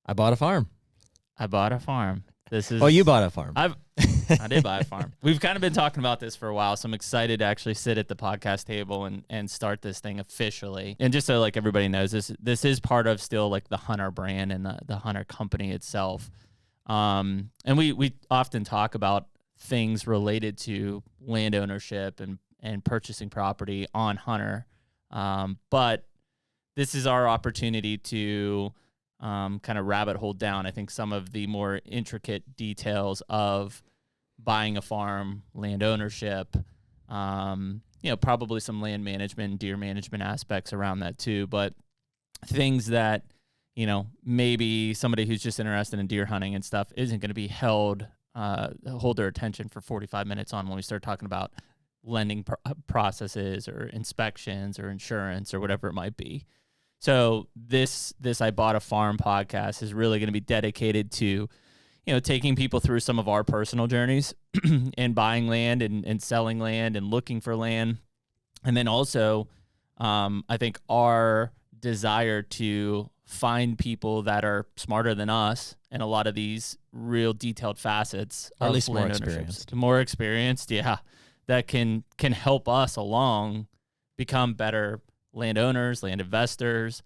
I bought a farm. I bought a farm. This is. Oh, you bought a farm. I did buy a farm. We've kind of been talking about this for a while, so I'm excited to actually sit at the podcast table and start this thing officially. And just so like everybody knows, this is part of still like the HUNTR brand and the HUNTR company itself. And we often talk about things related to land ownership and purchasing property on HUNTR. But this is our opportunity to kind of rabbit hole down, I think, some of the more intricate details of buying a farm, land ownership, probably some land management and deer management aspects around that too. But things that, maybe somebody who's just interested in deer hunting and stuff isn't going to be hold their attention for 45 minutes on when we start talking about lending processes or inspections or insurance or whatever it might be. So this I Bought a Farm podcast is really going to be dedicated to, taking people through some of our personal journeys and buying land and selling land and looking for land. And then also, I think our desire to find people that are smarter than us in a lot of these real detailed facets, or at of least more land ownership. experienced. More experienced, yeah, that can help us along become better landowners, land investors,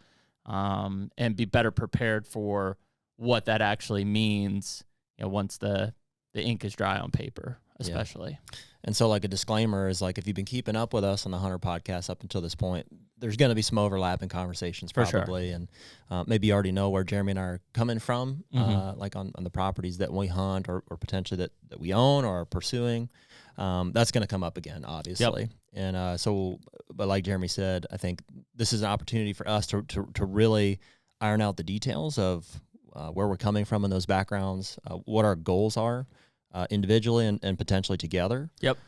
and be better prepared for what that actually means, once the ink is dry on paper, especially. Yeah. And so like a disclaimer is like, if you've been keeping up with us on the HUNTR Podcast up until this point, there's going to be some overlapping conversations probably. For sure. And maybe you already know where Jeremy and I are coming from, like on the properties that we hunt or potentially that we own or are pursuing. That's going to come up again, obviously. Yep. And but like Jeremy said, I think this is an opportunity for us to really iron out the details of where we're coming from in those backgrounds, what our goals are individually and potentially together. Yep.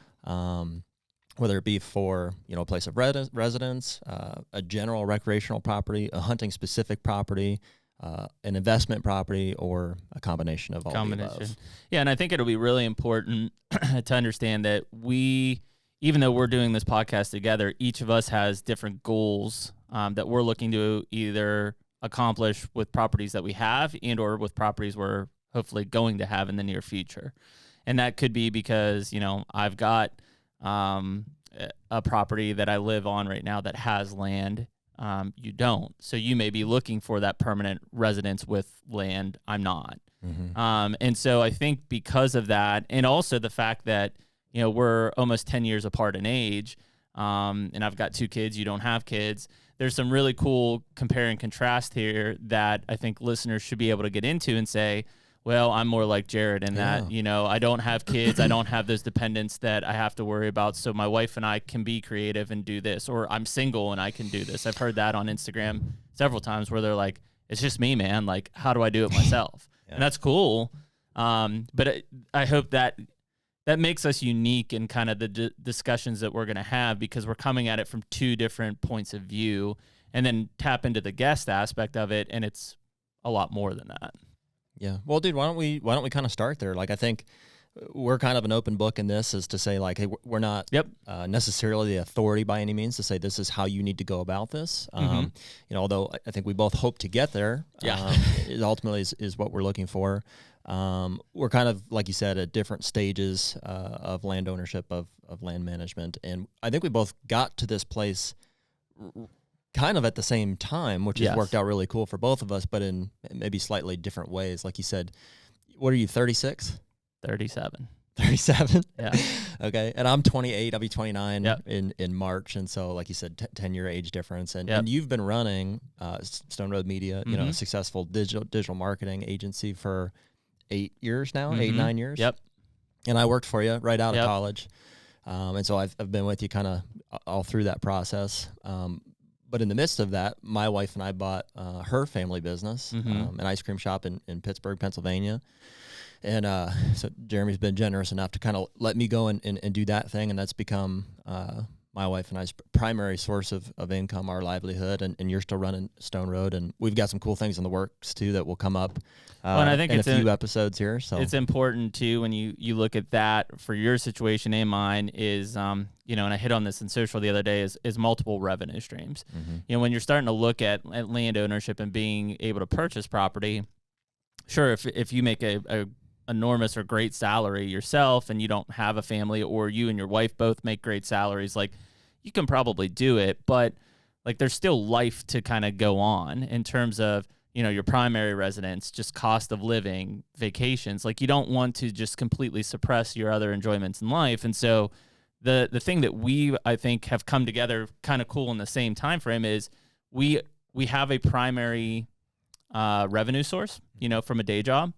Whether it be for, a place of residence, a general recreational property, a hunting specific property, an investment property, or a combination of all the above. Yeah, and I think it'll be really important to understand that even though we're doing this podcast together, each of us has different goals that we're looking to either accomplish with properties that we have and or with properties we're hopefully going to have in the near future. And that could be because, I've got a property that I live on right now that has land. You don't. So you may be looking for that permanent residence with land. I'm not. Mm-hmm. And so I think because of that, and also the fact that, we're almost 10 years apart in age, and I've got 2 kids, you don't have kids, there's some really cool compare and contrast here that I think listeners should be able to get into and say, well, I'm more like Jared in that, I don't have kids. I don't have those dependents that I have to worry about. So my wife and I can be creative and do this, or I'm single and I can do this. I've heard that on Instagram several times where they're like, it's just me, man. Like, how do I do it myself? Yeah. And that's cool. But I hope that makes us unique in kind of the discussions that we're going to have, because we're coming at it from 2 different points of view, and then tap into the guest aspect of it. And it's a lot more than that. Yeah. Well, dude, why don't we kind of start there? Like, I think we're kind of an open book in this, is to say like, hey, we're not necessarily the authority by any means to say this is how you need to go about this. Although I think we both hope to get there. Yeah. It ultimately is what we're looking for. We're kind of, like you said, at different stages of land ownership, of land management. And I think we both got to this place kind of at the same time, which has worked out really cool for both of us, but in maybe slightly different ways. Like you said, what are you, 36? 37. 37? Yeah. Okay. And I'm 28. I'll be 29 in March. And so, like you said, 10-year age difference. And you've been running Stone Road Media, a successful digital marketing agency for 8 years now, 8-9 years. Yep. And I worked for you right out of college. And so I've been with you kind of all through that process. But in the midst of that, my wife and I bought her family business, an ice cream shop in Pittsburgh, Pennsylvania. And so Jeremy's been generous enough to kind of let me go and do that thing. And that's become my wife and I's primary source of income, our livelihood. And you're still running Stone Road. And we've got some cool things in the works, too, that will come up and I think in a few episodes here. So it's important, too, when you look at that for your situation and mine is, and I hit on this in social the other day, is multiple revenue streams. When you're starting to look at land ownership and being able to purchase property, sure, if you make a enormous or great salary yourself and you don't have a family, or you and your wife both make great salaries, like you can probably do it, but like there's still life to kind of go on in terms of, you know, your primary residence, just cost of living, vacations. Like you don't want to just completely suppress your other enjoyments in life. And so the thing that we, I think, have come together kind of cool in the same time frame is we have a primary revenue source, you know, from a day job.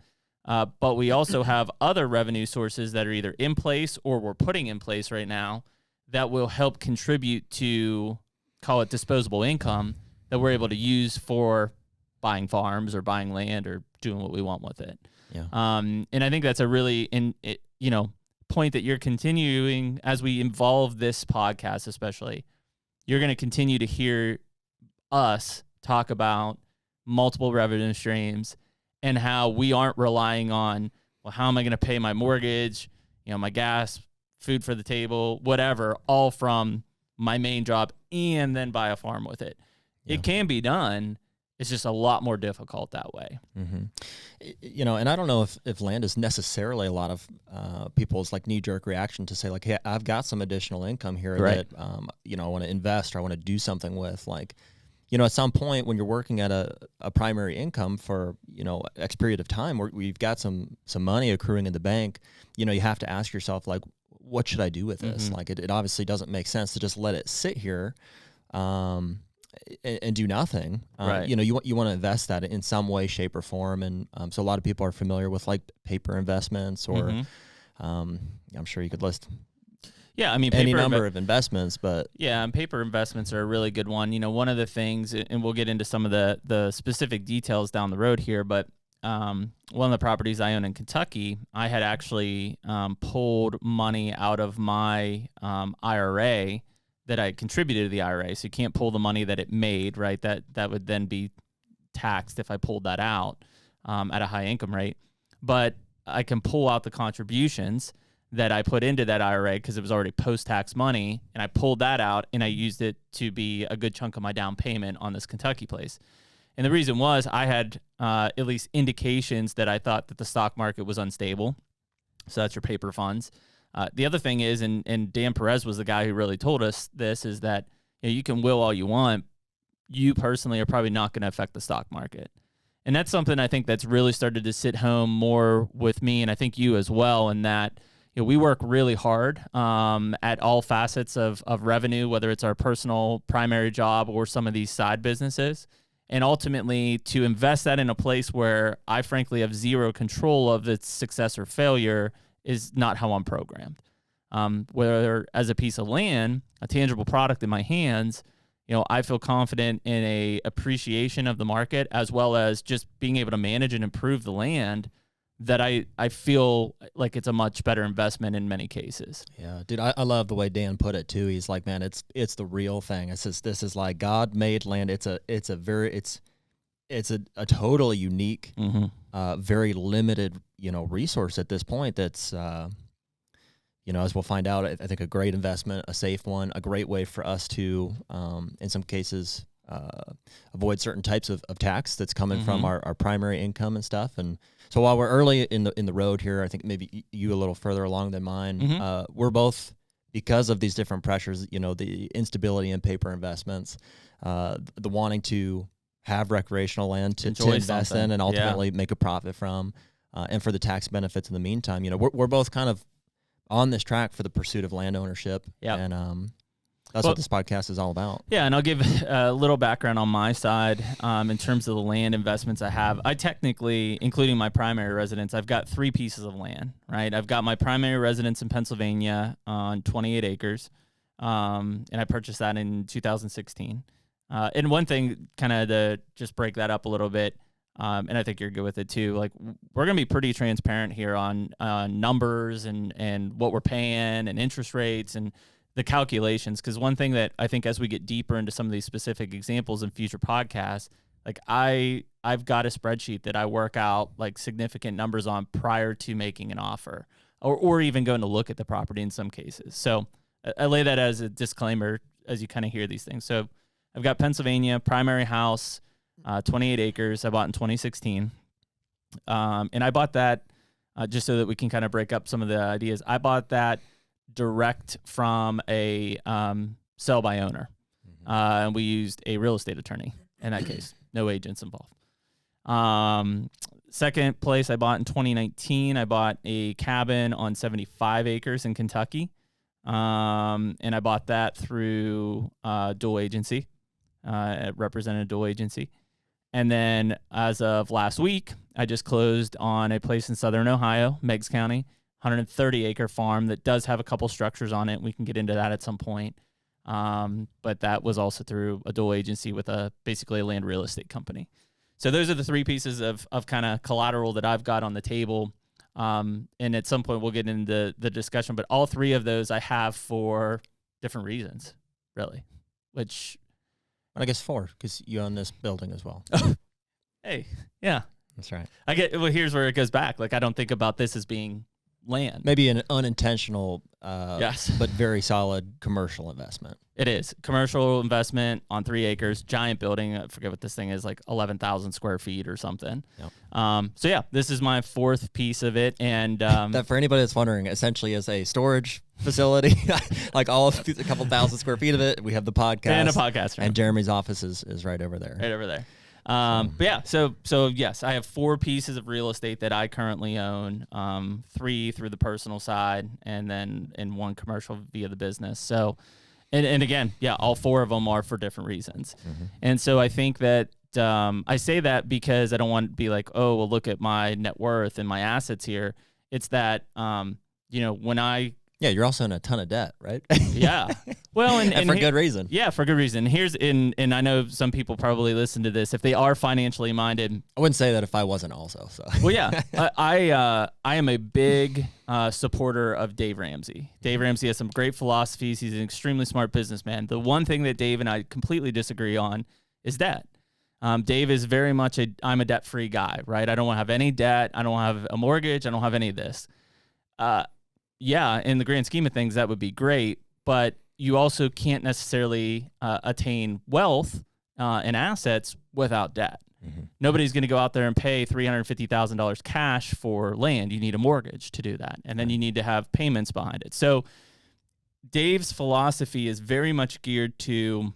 But we also have other revenue sources that are either in place or we're putting in place right now that will help contribute to, call it disposable income, that we're able to use for buying farms or buying land or doing what we want with it. Yeah. And I think that's a really, point that you're continuing as we evolve this podcast, especially. You're going to continue to hear us talk about multiple revenue streams and how we aren't relying on, well, how am I going to pay my mortgage, you know, my gas, food for the table, whatever, all from my main job and then buy a farm with it. Yeah. It can be done. It's just a lot more difficult that way. Mm-hmm. You know, and I don't know if land is necessarily a lot of people's like knee-jerk reaction to say like, hey, I've got some additional income here that, you know, I want to invest or I want to do something with. Like, you know, at some point when you're working at a primary income for, you know, X period of time where we've got some money accruing in the bank, you know, you have to ask yourself, like, what should I do with this? Mm-hmm. Like, it obviously doesn't make sense to just let it sit here and do nothing. Right. You know, you want to invest that in some way, shape, or form. And so a lot of people are familiar with like paper investments or I'm sure you could list I mean, any number of investments, but and paper investments are a really good one. You know, one of the things, and we'll get into some of the specific details down the road here, but one of the properties I own in Kentucky, I had actually pulled money out of my IRA that I contributed to the IRA. So you can't pull the money that it made, right? That would then be taxed if I pulled that out at a high income rate. But I can pull out the contributions that I put into that IRA because it was already post-tax money, and I pulled that out and I used it to be a good chunk of my down payment on this Kentucky place. And the reason was I had at least indications that I thought that the stock market was unstable. So that's your paper funds. The other thing is, and Dan Perez was the guy who really told us this, is that you can will all you want. You personally are probably not going to affect the stock market. And that's something I think that's really started to sit home more with me, and I think you as well, in that we work really hard at all facets of revenue, whether it's our personal primary job or some of these side businesses. And ultimately, to invest that in a place where I frankly have zero control of its success or failure is not how I'm programmed. Whether as a piece of land, a tangible product in my hands, I feel confident in a appreciation of the market, as well as just being able to manage and improve the land, that I feel like it's a much better investment in many cases. Yeah, dude, I love the way Dan put it too. He's like, man, it's the real thing. It says this is like God made land. It's a totally unique, very limited, resource at this point. That's, as we'll find out, I think a great investment, a safe one, a great way for us to, in some cases, avoid certain types of tax that's coming from our primary income and stuff. And so while we're early in the road here, I think maybe you a little further along than mine, we're both, because of these different pressures, the instability in paper investments, the wanting to have recreational land to invest in and ultimately make a profit from, and for the tax benefits in the meantime. We're both kind of on this track for the pursuit of land ownership. Yeah. And that's what this podcast is all about. Yeah, and I'll give a little background on my side in terms of the land investments I have. I technically, including my primary residence, I've got 3 pieces of land, right? I've got my primary residence in Pennsylvania on 28 acres, and I purchased that in 2016. And one thing, kind of to just break that up a little bit, and I think you're good with it too, like we're going to be pretty transparent here on numbers and what we're paying and interest rates and the calculations, because one thing that I think as we get deeper into some of these specific examples in future podcasts, like I've got a spreadsheet that I work out like significant numbers on prior to making an offer or even going to look at the property in some cases. So I lay that as a disclaimer as you kind of hear these things. So I've got Pennsylvania, primary house, 28 acres I bought in 2016. And I bought that just so that we can kind of break up some of the ideas. I bought that direct from a sell by owner. And we used a real estate attorney in that case, no agents involved. Second place I bought in 2019, I bought a cabin on 75 acres in Kentucky. And I bought that through dual agency, represented a dual agency. And then as of last week, I just closed on a place in Southern Ohio, Meigs County, 130 acre farm that does have a couple structures on it. We can get into that at some point. But that was also through a dual agency with basically a land real estate company. So those are the three pieces of kind of collateral that I've got on the table. And at some point we'll get into the discussion, but all three of those I have for different reasons, really, which I guess 4, because you own this building as well. Hey, yeah, that's right. Here's where it goes back. Like, I don't think about this as being land. Maybe an unintentional, yes, but very solid commercial investment. It is commercial investment on 3 acres, giant building. I forget what this thing is, like 11,000 square feet or something. Yep. So yeah, this is my 4th piece of it, and that for anybody that's wondering, essentially is a storage facility, like a couple thousand square feet of it. We have the podcast and a podcast room. And Jeremy's office is right over there. Right over there. But yeah, so yes, I have 4 pieces of real estate that I currently own, 3 through the personal side, and then 1 commercial via the business. So, and again, yeah, all 4 of them are for different reasons. And so I think that I say that because I don't want to be like, oh, well, look at my net worth and my assets here. It's that, when yeah, you're also in a ton of debt, right? Yeah. Well, and for good reason. Yeah, for good reason. And I know some people probably listen to this if they are financially minded. I wouldn't say that if I wasn't also. So. Well, yeah, I am a big supporter of Dave Ramsey. Dave Ramsey has some great philosophies. He's an extremely smart businessman. The one thing that Dave and I completely disagree on is debt. Dave is very much I'm a debt-free guy, right? I don't want to have any debt. I don't have a mortgage. I don't have any of this. Yeah, in the grand scheme of things, that would be great, but you also can't necessarily attain wealth and assets without debt. Nobody's going to go out there and pay $350,000 cash for land. You need a mortgage to do that, and then you need to have payments behind it. So Dave's philosophy is very much geared to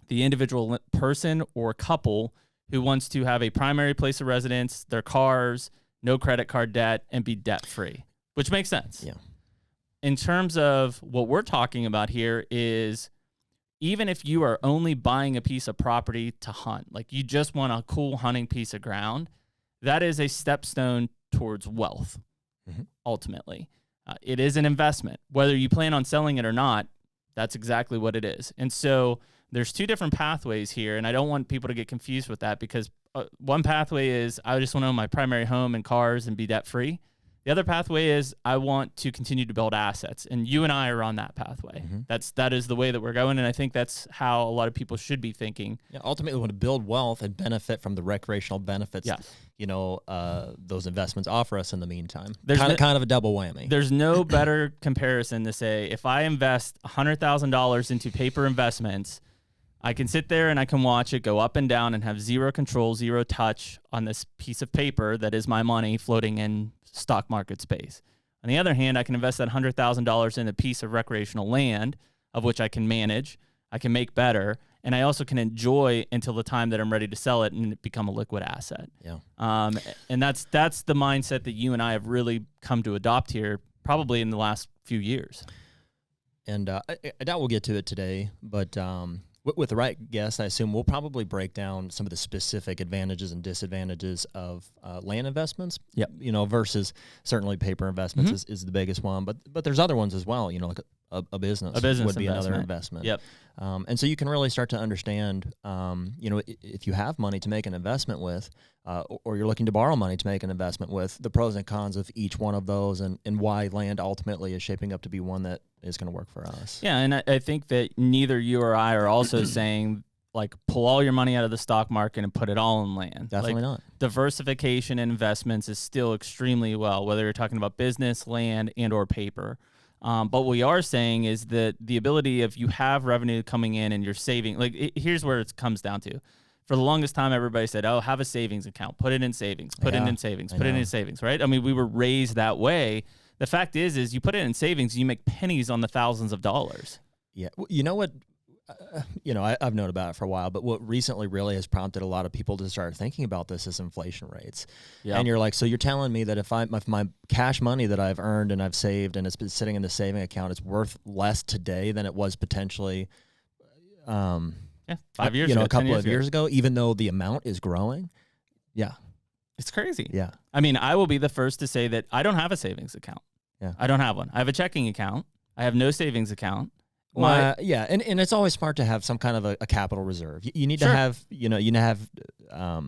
the individual person or couple who wants to have a primary place of residence, their cars, no credit card debt, and be debt-free. Which makes sense. Yeah. In terms of what we're talking about here is even if you are only buying a piece of property to hunt, like you just want a cool hunting piece of ground, that is a stepstone towards wealth, ultimately. It is an investment. Whether you plan on selling it or not, that's exactly what it is. And so there's 2 different pathways here, and I don't want people to get confused with that because one pathway is I just want to own my primary home and cars and be debt-free. The other pathway is I want to continue to build assets, and you and I are on that pathway. That is the way that we're going, and I think that's how a lot of people should be thinking. Yeah, ultimately, we want to build wealth and benefit from the recreational benefits. Yes. Those investments offer us in the meantime. There's kind of a double whammy. There's no better comparison to say if I invest $100,000 into paper investments, I can sit there and I can watch it go up and down and have zero control, zero touch on this piece of paper that is my money floating in stock market space. On the other hand, I can invest that $100,000 in a piece of recreational land of which I can manage, I can make better, and I also can enjoy until the time that I'm ready to sell it and become a liquid asset. Yeah. And that's the mindset that you and I have really come to adopt here probably in the last few years. And I doubt we'll get to it today, but with the right guest, I assume we'll probably break down some of the specific advantages and disadvantages of land investments. Yep. Versus certainly paper investments is the biggest one, but there's other ones as well. Like a business would be another investment. Yep. And so you can really start to understand, if you have money to make an investment with, or you're looking to borrow money to make an investment with, the pros and cons of each one of those, and why land ultimately is shaping up to be one that is going to work for us. Yeah, and I think that neither you or I are also saying, like, pull all your money out of the stock market and put it all in land. Definitely not. Diversification in investments is still extremely well, whether you're talking about business, land, and or paper. But what we are saying is that the ability of you have revenue coming in and you're saving, here's where it comes down to. For the longest time, everybody said, oh, have a savings account, put it in savings, put it in savings, put it in savings, right? I mean, we were raised that way. The fact is you put it in savings, you make pennies on the thousands of dollars. Yeah. You know what? I've known about it for a while, but what recently really has prompted a lot of people to start thinking about this is inflation rates. Yep. And you're like, so you're telling me that if my cash money that I've earned and I've saved and it's been sitting in the saving account is worth less today than it was potentially 5 years ago, a couple of years ago, even though the amount is growing. Yeah. It's crazy. Yeah. I mean, I will be the first to say that I don't have a savings account. Yeah. I don't have one. I have a checking account. I have no savings account. And it's always smart to have some kind of a capital reserve. You need to have, a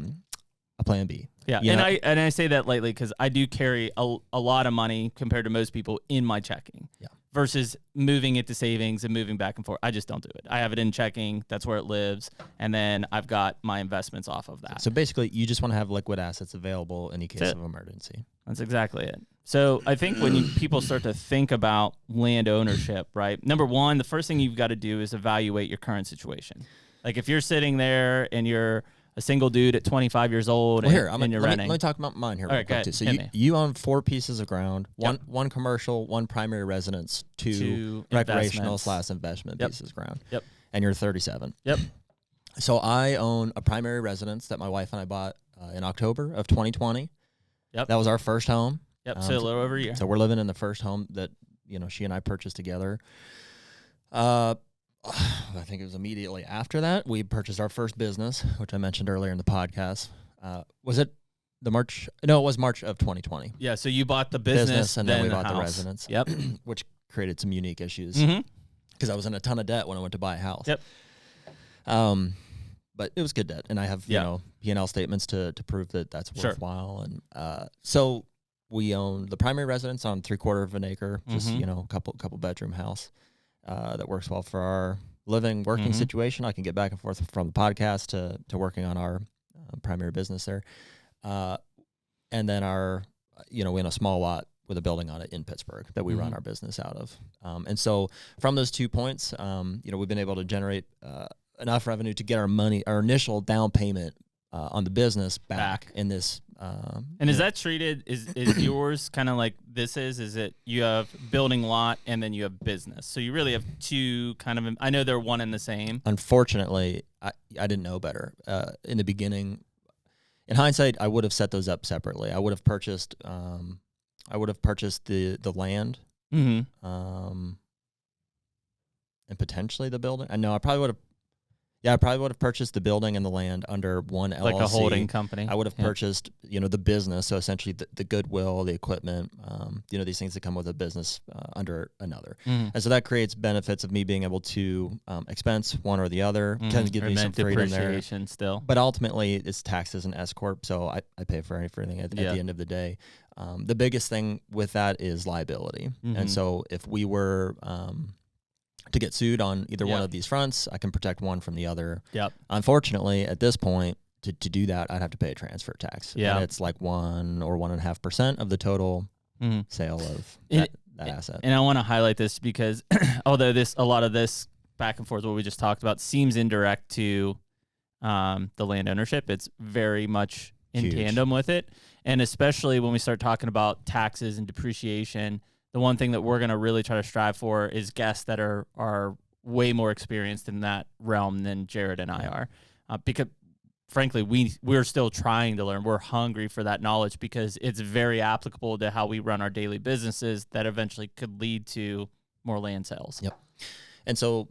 plan B. Yeah, and I say that lightly because I do carry a lot of money compared to most people in my checking. Yeah. Versus moving it to savings and moving back and forth. I just don't do it. I have it in checking. That's where it lives. And then I've got my investments off of that. So basically, you just want to have liquid assets available in the case of emergency. That's exactly it. So I think when people start to think about land ownership, right? Number one, the first thing you've got to do is evaluate your current situation. Like if you're sitting there and you're a single dude at 25 years old and you're renting. Let me talk about mine here. All right, go ahead. So you own 4 pieces of ground, one commercial, 1 primary residence, 2 recreational / investment pieces of ground. Yep. And you're 37. Yep. So I own a primary residence that my wife and I bought in October of 2020. Yep. That was our first home. Yep. So a little over a year. So we're living in the first home that, she and I purchased together. I think it was immediately after that we purchased our first business, which I mentioned earlier in the podcast. Was it March? No, it was March of 2020. Yeah. So you bought the business and then we bought the residence. Yep. Which created some unique issues because I was in a ton of debt when I went to buy a house. Yep. But it was good debt, and I have P&L statements to prove that that's worthwhile. And so we own the primary residence on 3/4 of an acre, just a couple bedroom house. That works well for our living, working situation. I can get back and forth from the podcast to working on our primary business there. And then we own a small lot with a building on it in Pittsburgh that we run our business out of. And so from those 2 points, we've been able to generate enough revenue to get our initial down payment on the business back. In this. And is that treated, is yours kind of like this is? Is it you have building lot and then you have business? So you really have 2 kind of, I know they're one and the same. Unfortunately, I didn't know better. In the beginning, in hindsight, I would have set those up separately. I would have purchased the land and potentially the building. I know I probably would have. Yeah, I probably would have purchased the building and the land under one LLC. Like a holding company. I would have purchased, the business, so essentially the goodwill, the equipment, these things that come with a business under another. And so that creates benefits of me being able to expense one or the other, kind of give me some freedom there. Still. But ultimately, it's taxed as an S Corp, so I pay for everything at the end of the day. The biggest thing with that is liability. And so if we were to get sued on either one of these fronts, I can protect one from the other. Yep. Unfortunately, at this point, to do that, I'd have to pay a transfer tax. Yeah. And it's like 1 or 1.5% of the total sale of that asset. And I want to highlight this because although a lot of this back and forth, what we just talked about, seems indirect to the land ownership, it's very much in tandem with it. And especially when we start talking about taxes and depreciation, the one thing that we're going to really try to strive for is guests that are way more experienced in that realm than Jared and I are. Because, frankly, we're still trying to learn. We're hungry for that knowledge because it's very applicable to how we run our daily businesses that eventually could lead to more land sales. Yep. And so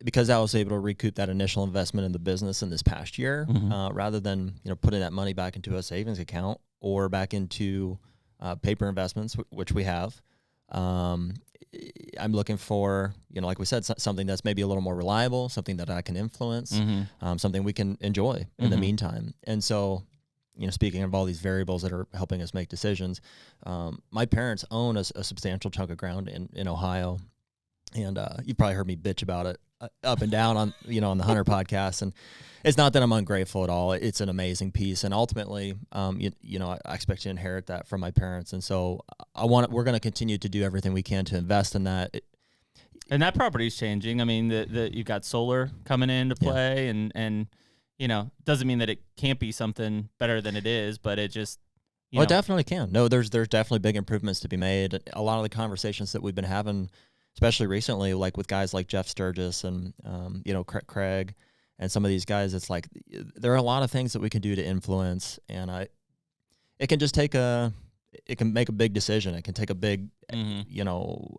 because I was able to recoup that initial investment in the business in this past year, rather than putting that money back into a savings account or back into paper investments, which we have, I'm looking for, like we said, something that's maybe a little more reliable, something that I can influence, something we can enjoy in the meantime. And so, speaking of all these variables that are helping us make decisions, my parents own a substantial chunk of ground in Ohio. And you've probably heard me bitch about it up and down on the HUNTR Podcast. And it's not that I'm ungrateful at all. It's an amazing piece. And ultimately, I expect to inherit that from my parents. And so we're going to continue to do everything we can to invest in that. And that property is changing. I mean, you've got solar coming into play and doesn't mean that it can't be something better than it is, but it just, it definitely can. No, there's definitely big improvements to be made. A lot of the conversations that we've been having, especially recently, like with guys like Jeff Sturgis and, Craig and some of these guys, it's like there are a lot of things that we can do to influence, and it can just it can make a big decision. It can take a big,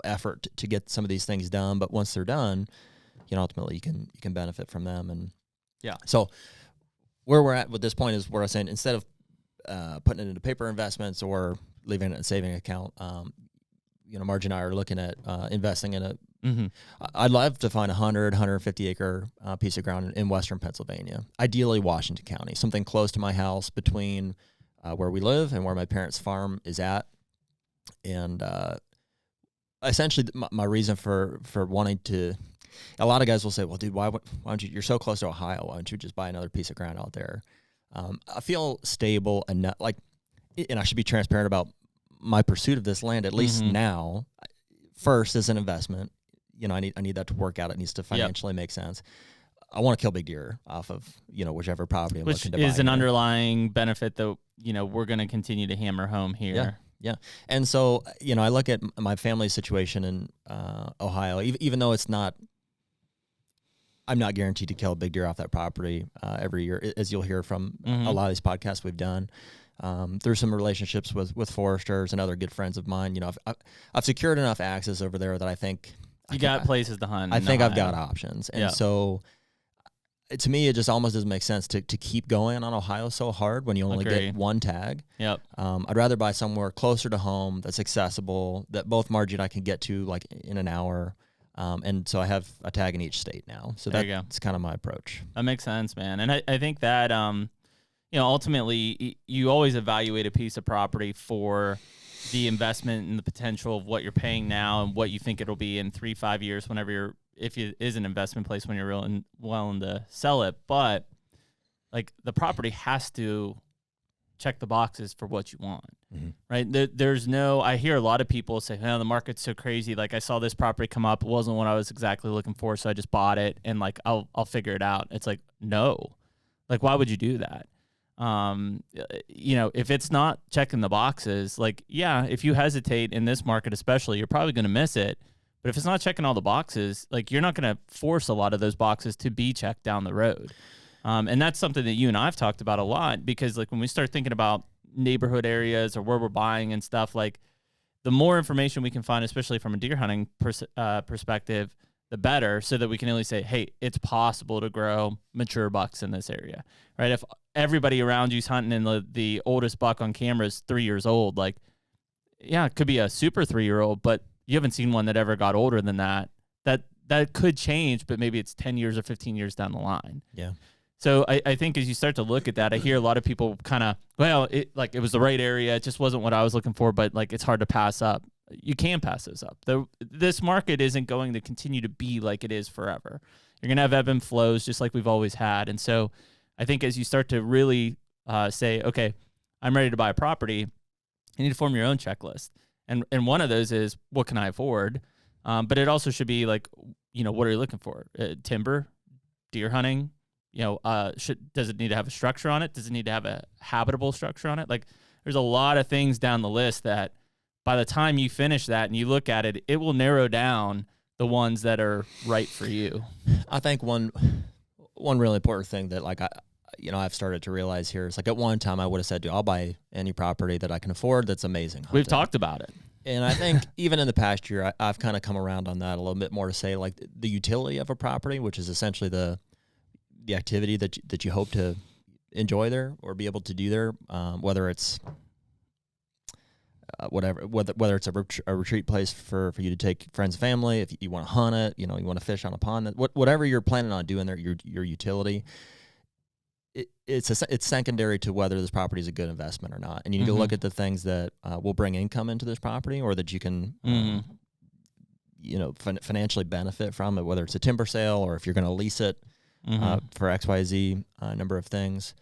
effort to get some of these things done. But once they're done, ultimately you can benefit from them. And yeah. So where we're at with this point is where I was saying, instead of putting it into paper investments or leaving it in a saving account, Margie and I are looking at investing in I'd love to find 150 acre piece of ground in Western Pennsylvania, ideally Washington County, something close to my house between where we live and where my parents' farm is at. And essentially my reason for wanting to, a lot of guys will say, well, dude, why don't you, you're so close to Ohio, why don't you just buy another piece of ground out there? I feel stable enough, and I should be transparent about my pursuit of this land, at least now. First, as an investment, I need that to work out. It needs to financially make sense. I want to kill big deer off of, whichever property I'm looking to buy. Which is an underlying benefit that, we're going to continue to hammer home here. Yeah. And so, I look at my family's situation in Ohio, even though I'm not guaranteed to kill a big deer off that property every year, as you'll hear from a lot of these podcasts we've done. Through some relationships with foresters and other good friends of mine, I've secured enough access over there that I think you got places to hunt. I think I've got options. And so to me, it just almost doesn't make sense to keep going on Ohio so hard when you only get one tag. Yep. I'd rather buy somewhere closer to home that's accessible, that both Margie and I can get to in an hour. And so I have a tag in each state now. So that's kind of my approach. That makes sense, man. And I think that, ultimately you always evaluate a piece of property for the investment and the potential of what you're paying now and what you think it'll be in 3-5 years if it is an investment place when you're willing to sell it. But the property has to check the boxes for what you want, right? I hear a lot of people say, the market's so crazy. I saw this property come up. It wasn't what I was exactly looking for. So I just bought it and I'll figure it out. It's no, why would you do that? If it's not checking the boxes, if you hesitate in this market, especially, you're probably going to miss it. But if it's not checking all the boxes, you're not going to force a lot of those boxes to be checked down the road. And that's something that you and I've talked about a lot, because when we start thinking about neighborhood areas or where we're buying and stuff, the more information we can find, especially from a deer hunting perspective, the better, so that we can at least say, hey, it's possible to grow mature bucks in this area, right? If everybody around you's hunting and the oldest buck on camera is 3 years old, it could be a super 3-year-old, but you haven't seen one that ever got older than that. That could change, but maybe it's 10 years or 15 years down the line. Yeah. So I think as you start to look at that, I hear a lot of people kind of, it was the right area. It just wasn't what I was looking for, but it's hard to pass up. You can pass those up. This market isn't going to continue to be like it is forever. You're going to have ebb and flows just like we've always had. And so I think as you start to really say, okay, I'm ready to buy a property, you need to form your own checklist. And one of those is, what can I afford? But it also should be what are you looking for? Timber, deer hunting, does it need to have a structure on it? Does it need to have a habitable structure on it? There's a lot of things down the list that by the time you finish that and you look at it, it will narrow down the ones that are right for you. I think one really important thing that I've started to realize here is at one time I would have said, I'll buy any property that I can afford that's amazing hunting. We've talked about it. And I think even in the past year, I've kind of come around on that a little bit more to say the utility of a property, which is essentially the activity that you hope to enjoy there or be able to do there, whether it's whether it's a retreat place for you to take friends and family, if you want to hunt it, you want to fish on a pond, whatever you're planning on doing there, your utility, it's secondary to whether this property is a good investment or not. And you need to look at the things that will bring income into this property, or that you can financially benefit from it, whether it's a timber sale or if you're going to lease it for XYZ number of things.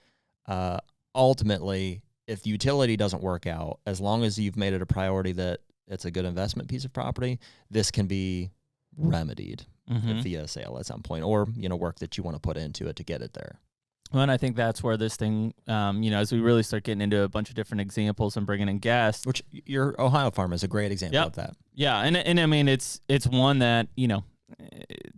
Ultimately, if the utility doesn't work out, as long as you've made it a priority that it's a good investment piece of property, this can be remedied via sale at some point, or work that you want to put into it to get it there. Well, and I think that's where this thing, as we really start getting into a bunch of different examples and bringing in guests. Which your Ohio farm is a great example of that. Yeah, and I mean, it's one that,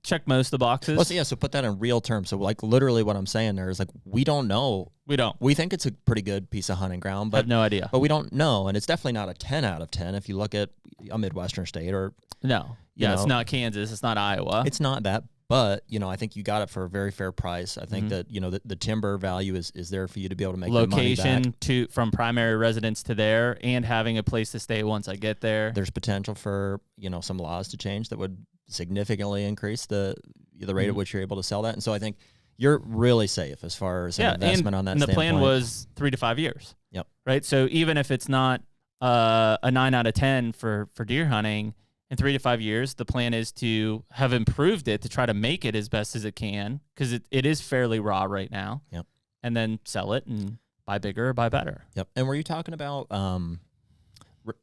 check most of the boxes. Well, so put that in real terms. So like literally what I'm saying there is like, we don't know. We don't. We think it's a pretty good piece of hunting ground, but I have no idea. But we don't know, and it's definitely not a 10 out of 10 if you look at a Midwestern state or no. Yeah, it's not Kansas, it's not Iowa. It's not that. But, I think you got it for a very fair price. I think that, the timber value is there for you to be able to make location from primary residence to there, and having a place to stay once I get there. There's potential for, some laws to change that would significantly increase the rate at which you're able to sell that. And so I think you're really safe as far as an investment on that and the standpoint. plan was 3 to 5 years. Yep. Right? So even if it's not a 9 out of 10 for deer hunting, in 3 to 5 years, the plan is to have improved it to try to make it as best as it can, because it is fairly raw right now. Yep. And then sell it and buy bigger or buy better. Yep. And were you talking about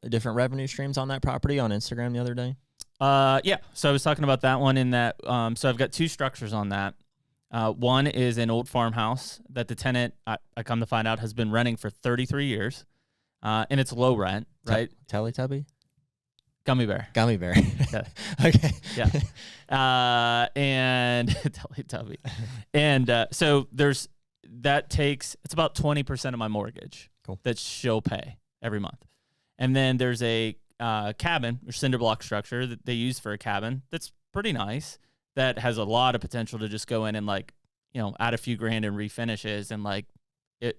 different revenue streams on that property on Instagram the other day? Yeah. So I was talking about that one in that. So I've got 2 structures on that. One is an old farmhouse that the tenant, I come to find out, has been renting for 33 years. And it's low rent, right? Teletubby? Gummy bear. Yeah. Okay. Yeah. And Teletubby. And so it's about 20% of my mortgage that she'll pay every month. And then there's a cabin or cinder block structure that they use for a cabin that's pretty nice, that has a lot of potential to just go in and add a few grand and refinishes, and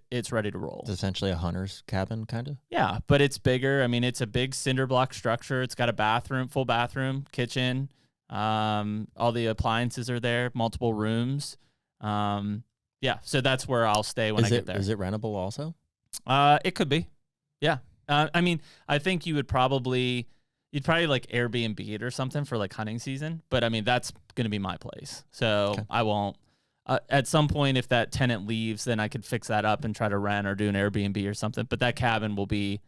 it's ready to roll. It's essentially a hunter's cabin, kind of? Yeah, but it's bigger. I mean, it's a big cinder block structure. It's got a bathroom, full bathroom, kitchen. All the appliances are there, multiple rooms. Yeah, so that's where I'll stay when I get there. Is it rentable also? It could be. Yeah. I mean, I think you'd probably like Airbnb it or something for like hunting season. But I mean, that's going to be my place. So okay. I won't. At some point, if that tenant leaves, then I could fix that up and try to rent or do an Airbnb or something. But that cabin will be,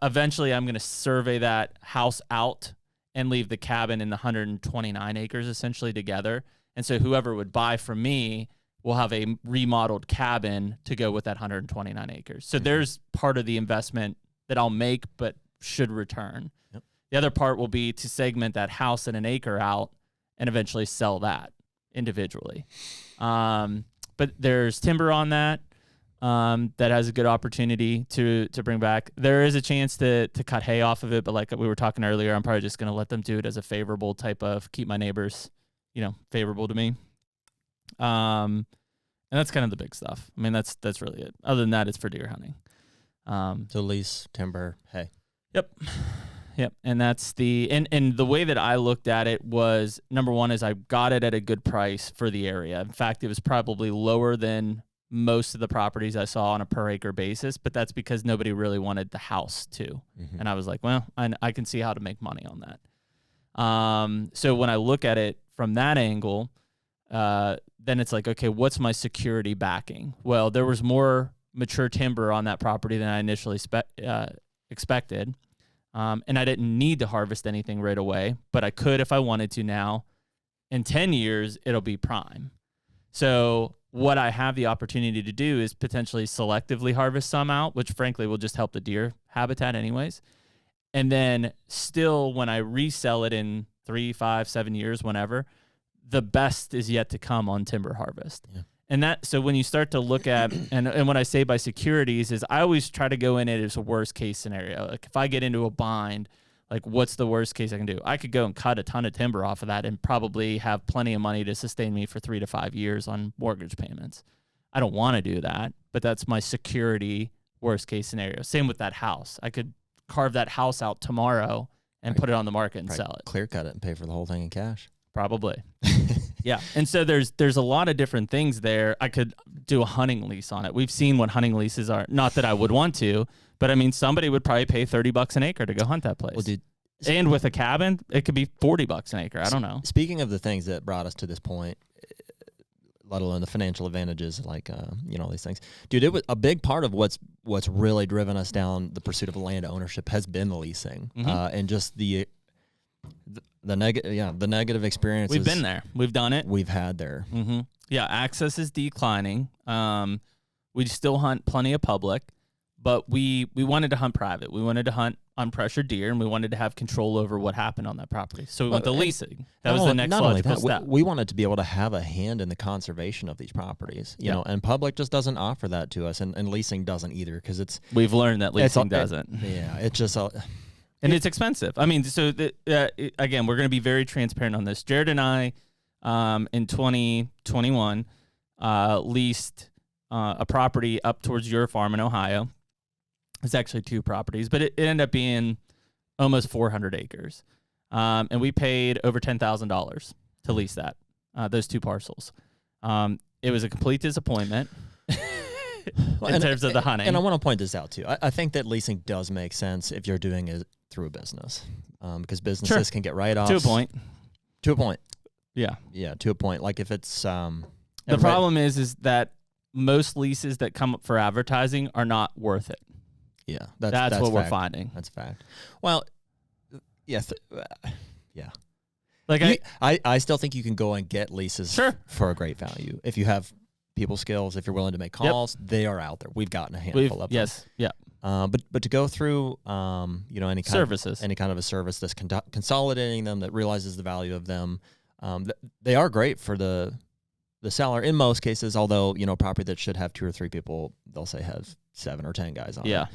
eventually I'm going to survey that house out and leave the cabin in the 129 acres essentially together. And so whoever would buy from me will have a remodeled cabin to go with that 129 acres. So there's part of the investment that I'll make but should return. Yep. The other part will be to segment that house and an acre out and eventually sell that individually. But there's timber on that that has a good opportunity to bring back. There is a chance to cut hay off of it, but like we were talking earlier, I'm probably just going to let them do it as a favorable type of keep my neighbors, favorable to me. And that's kind of the big stuff. I mean, that's really it. Other than that, it's for deer hunting. So lease, timber, hay. Yep. And that's and the way that I looked at it was, number one is I got it at a good price for the area. In fact, it was probably lower than most of the properties I saw on a per acre basis, but that's because nobody really wanted the house too. Mm-hmm. And I was like, well, I can see how to make money on that. So when I look at it from that angle, then it's like, okay, what's my security backing? Well, there was more mature timber on that property than I initially expected. And I didn't need to harvest anything right away, but I could if I wanted to now. In 10 years, it'll be prime. So what I have the opportunity to do is potentially selectively harvest some out, which frankly will just help the deer habitat anyways. And then still, when I resell it in 3, 5, 7 years, whenever, the best is yet to come on timber harvest. Yeah. And so when you start to look at, and what I say by securities is I always try to go in it as a worst case scenario. Like if I get into a bind, like what's the worst case I can do? I could go and cut a ton of timber off of that and probably have plenty of money to sustain me for 3 to 5 years on mortgage payments. I don't want to do that, but that's my security worst case scenario. Same with that house. I could carve that house out tomorrow and put it on the market and sell it. Clear cut it and pay for the whole thing in cash. Probably. Yeah. And so there's a lot of different things there. I could do a hunting lease on it. We've seen what hunting leases are. Not that I would want to, but I mean, somebody would probably pay $30 an acre to go hunt that place. Well, dude, and with a cabin, it could be $40 an acre. I don't know. Speaking of the things that brought us to this point, let alone the financial advantages, like, these things. Dude, it was a big part of what's really driven us down the pursuit of land ownership has been the leasing, and just the negative experiences. We've been there. We've done it. We've had there. Mm-hmm. Yeah, access is declining. We still hunt plenty of public, but we wanted to hunt private. We wanted to hunt unpressured deer, and we wanted to have control over what happened on that property. So we went to leasing. That was the next logical step. We wanted to be able to have a hand in the conservation of these properties, you know, and public just doesn't offer that to us, and leasing doesn't either, because we've learned that leasing doesn't. It's just and it's expensive. I mean, so again, we're going to be very transparent on this. Jared and I, in 2021, leased a property up towards your farm in Ohio. It's actually 2 properties, but it ended up being almost 400 acres. And we paid over $10,000 to lease that, those 2 parcels. It was a complete disappointment in terms of the hunting. And I want to point this out too. I think that leasing does make sense if you're doing it through a business, because businesses can get write-offs. To a point. To a point. Yeah. Yeah, to a point. Like if it's... the problem is that most leases that come up for advertising are not worth it. Yeah, that's what we're finding. That's a fact. Well, yeah. Like I still think you can go and get leases for a great value. If you have people skills, if you're willing to make calls, they are out there. We've gotten a handful of them. Yes, yeah. But to go through, any kind services, any kind of a service that's consolidating them, that realizes the value of them, they are great for the seller in most cases. Although property that should have 2 or 3 people, they'll say have 7 or 10 guys on it.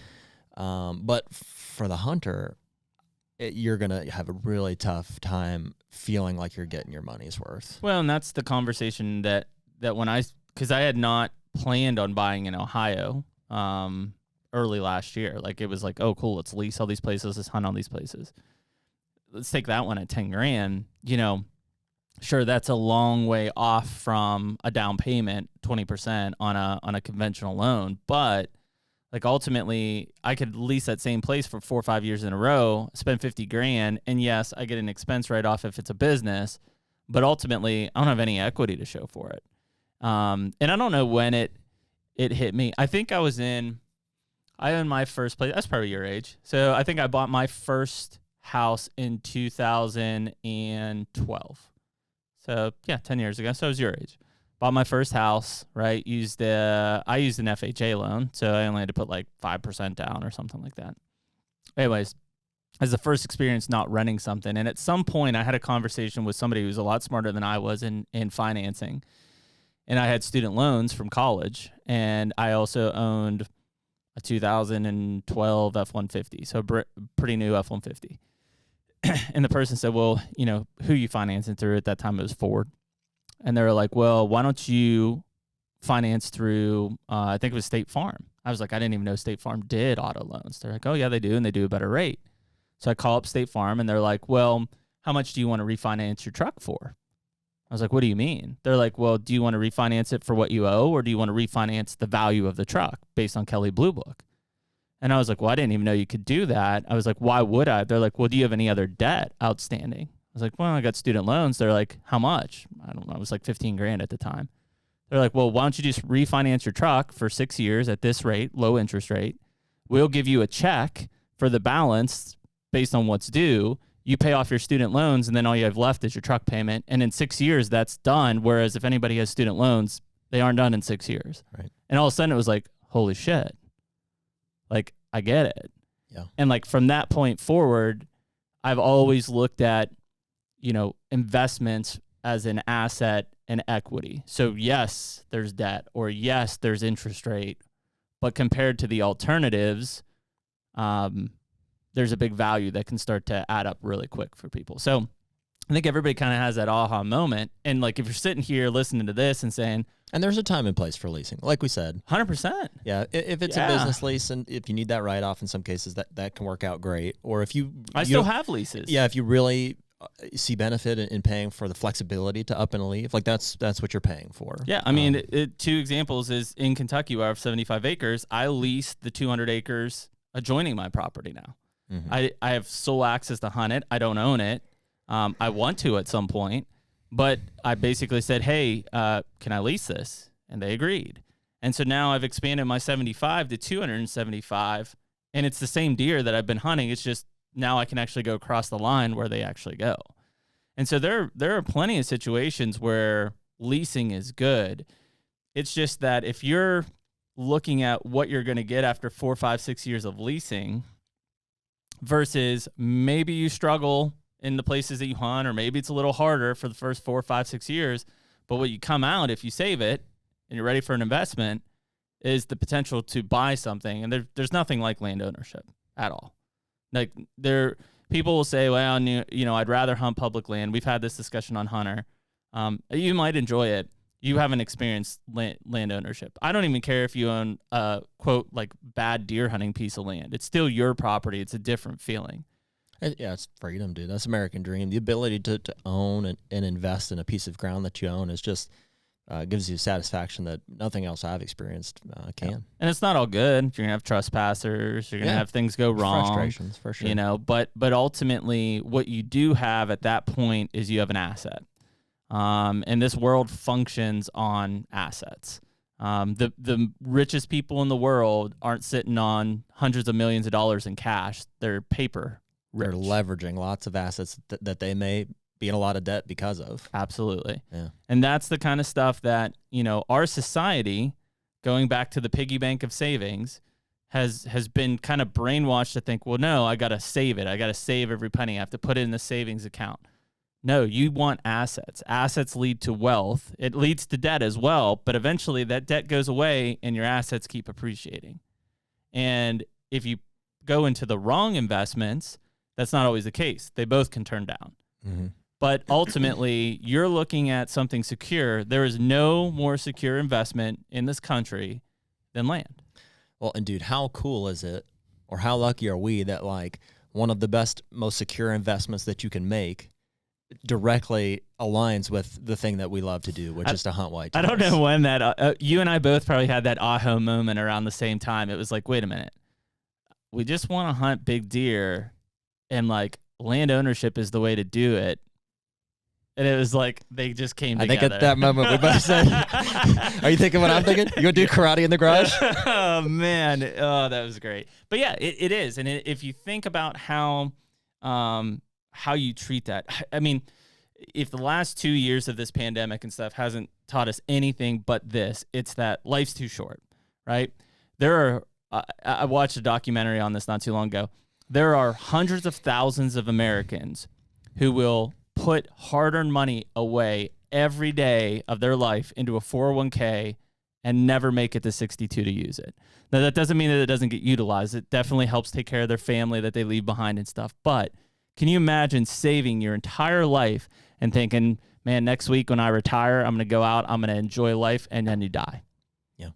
But for the hunter, you're going to have a really tough time feeling like you're getting your money's worth. Well, and that's the conversation that because I had not planned on buying in Ohio early last year. Like, it was like, oh, cool, let's lease all these places, let's hunt all these places. Let's take that one at $10,000. Sure, that's a long way off from a down payment, 20% on a conventional loan, but like ultimately I could lease that same place for 4 or 5 years in a row, spend $50,000, and yes, I get an expense write-off if it's a business, but ultimately I don't have any equity to show for it. And I don't know when it hit me. I think I owned my first place. That's probably your age. So I think I bought my first house in 2012. So yeah, 10 years ago. So I was your age. Bought my first house, right? I used an FHA loan, so I only had to put like 5% down or something like that. Anyways, as the first experience not renting something, and at some point I had a conversation with somebody who's a lot smarter than I was in financing, and I had student loans from college, and I also owned a 2012 F-150, so pretty new F-150. And the person said, well, who you financing through? At that time it was Ford. And they were like, well, why don't you finance through, I think it was State Farm. I was like, I didn't even know State Farm did auto loans. They're like, oh, yeah, they do, and they do a better rate. So I call up State Farm, and they're like, well, how much do you want to refinance your truck for? I was like, what do you mean? They're like, well, do you want to refinance it for what you owe, or do you want to refinance the value of the truck based on Kelley Blue Book? And I was like, well, I didn't even know you could do that. I was like, why would I? They're like, well, do you have any other debt outstanding? I was like, well, I got student loans. They're like, how much? I don't know. It was like $15,000 at the time. They're like, well, why don't you just refinance your truck for 6 years at this rate, low interest rate? We'll give you a check for the balance based on what's due. You pay off your student loans, and then all you have left is your truck payment. And in 6 years, that's done. Whereas if anybody has student loans, they aren't done in 6 years. Right. And all of a sudden, it was like, holy shit. Like, I get it. Yeah. And like from that point forward, I've always looked at, investments as an asset and equity. So yes, there's debt, or yes, there's interest rate, but compared to the alternatives, there's a big value that can start to add up really quick for people. So I think everybody kind of has that aha moment. And like, if you're sitting here listening to this and saying, and there's a time and place for leasing, like we said. 100%. Yeah, if it's a business lease, and if you need that write-off in some cases, that can work out great. Or if I still have leases. Yeah, if you really see benefit in paying for the flexibility to up and leave, like that's what you're paying for. Yeah, I mean, 2 examples is in Kentucky, where I have 75 acres. I leased the 200 acres adjoining my property now. Mm-hmm. I have sole access to hunt it. I don't own it. I want to at some point. But I basically said, hey, can I lease this? And they agreed. And so now I've expanded my 75 to 275, and it's the same deer that I've been hunting. It's just now I can actually go across the line where they actually go. And so there are plenty of situations where leasing is good. It's just that if you're looking at what you're going to get after 4, 5, 6 years of leasing versus maybe you struggle in the places that you hunt, or maybe it's a little harder for the first 4, 5, 6 years, but what you come out, if you save it and you're ready for an investment, is the potential to buy something. And there's nothing like land ownership at all. Like people will say, well, I'd rather hunt public land. We've had this discussion on Hunter. You might enjoy it. You haven't experienced land ownership. I don't even care if you own a, quote, like bad deer hunting piece of land. It's still your property. It's a different feeling. Yeah, it's freedom, dude. That's American dream. The ability to own and invest in a piece of ground that you own is just gives you satisfaction that nothing else I've experienced can. Yeah. And it's not all good. You're gonna have trespassers. You're gonna have things go wrong. Frustrations, for sure. But ultimately, what you do have at that point is you have an asset. And this world functions on assets. The richest people in the world aren't sitting on hundreds of millions of dollars in cash. They're paper rich. They're leveraging lots of assets that they may be in a lot of debt because of. Absolutely. Yeah. And that's the kind of stuff that, our society, going back to the piggy bank of savings, has been kind of brainwashed to think, well, no, I got to save it. I got to save every penny. I have to put it in the savings account. No, you want assets. Assets lead to wealth. It leads to debt as well, but eventually that debt goes away and your assets keep appreciating. And if you go into the wrong investments, that's not always the case. They both can turn down. Mm-hmm. But ultimately, you're looking at something secure. There is no more secure investment in this country than land. Well, and dude, how cool is it, or how lucky are we that like one of the best, most secure investments that you can make directly aligns with the thing that we love to do, which is to hunt whitetails. I don't know when that, you and I both probably had that aha moment around the same time. It was like, wait a minute. We just want to hunt big deer, and like land ownership is the way to do it. And it was like they just came together. I think at that moment we both said, are you thinking what I'm thinking? You going to do karate in the garage? Oh, man. Oh, that was great. But yeah, it is. And if you think about how you treat that, I mean, if the last 2 years of this pandemic and stuff hasn't taught us anything but this, it's that life's too short, right? I watched a documentary on this not too long ago. There are hundreds of thousands of Americans who will put hard-earned money away every day of their life into a 401k and never make it to 62 to use it. Now, that doesn't mean that it doesn't get utilized. It definitely helps take care of their family that they leave behind and stuff. But can you imagine saving your entire life and thinking, man, next week when I retire, I'm going to go out, I'm going to enjoy life, and then you die? Yeah.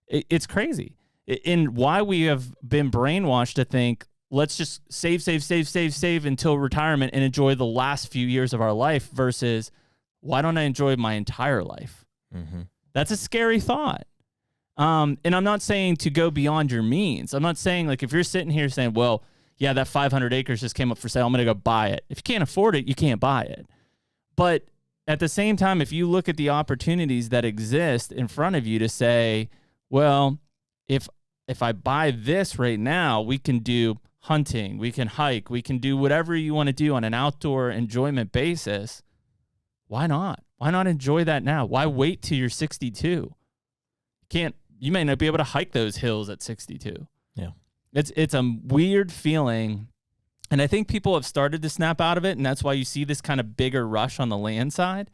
It's crazy. And why we have been brainwashed to think, let's just save until retirement and enjoy the last few years of our life versus why don't I enjoy my entire life? Mm-hmm. That's a scary thought. And I'm not saying to go beyond your means. I'm not saying like if you're sitting here saying, well, yeah, that 500 acres just came up for sale, I'm going to go buy it. If you can't afford it, you can't buy it. But at the same time, if you look at the opportunities that exist in front of you to say, well, if I buy this right now, we can do hunting, we can hike, we can do whatever you want to do on an outdoor enjoyment basis. Why not? Why not enjoy that now? Why wait till you're 62? You may not be able to hike those hills at 62. Yeah. It's a weird feeling. And I think people have started to snap out of it. And that's why you see this kind of bigger rush on the land side.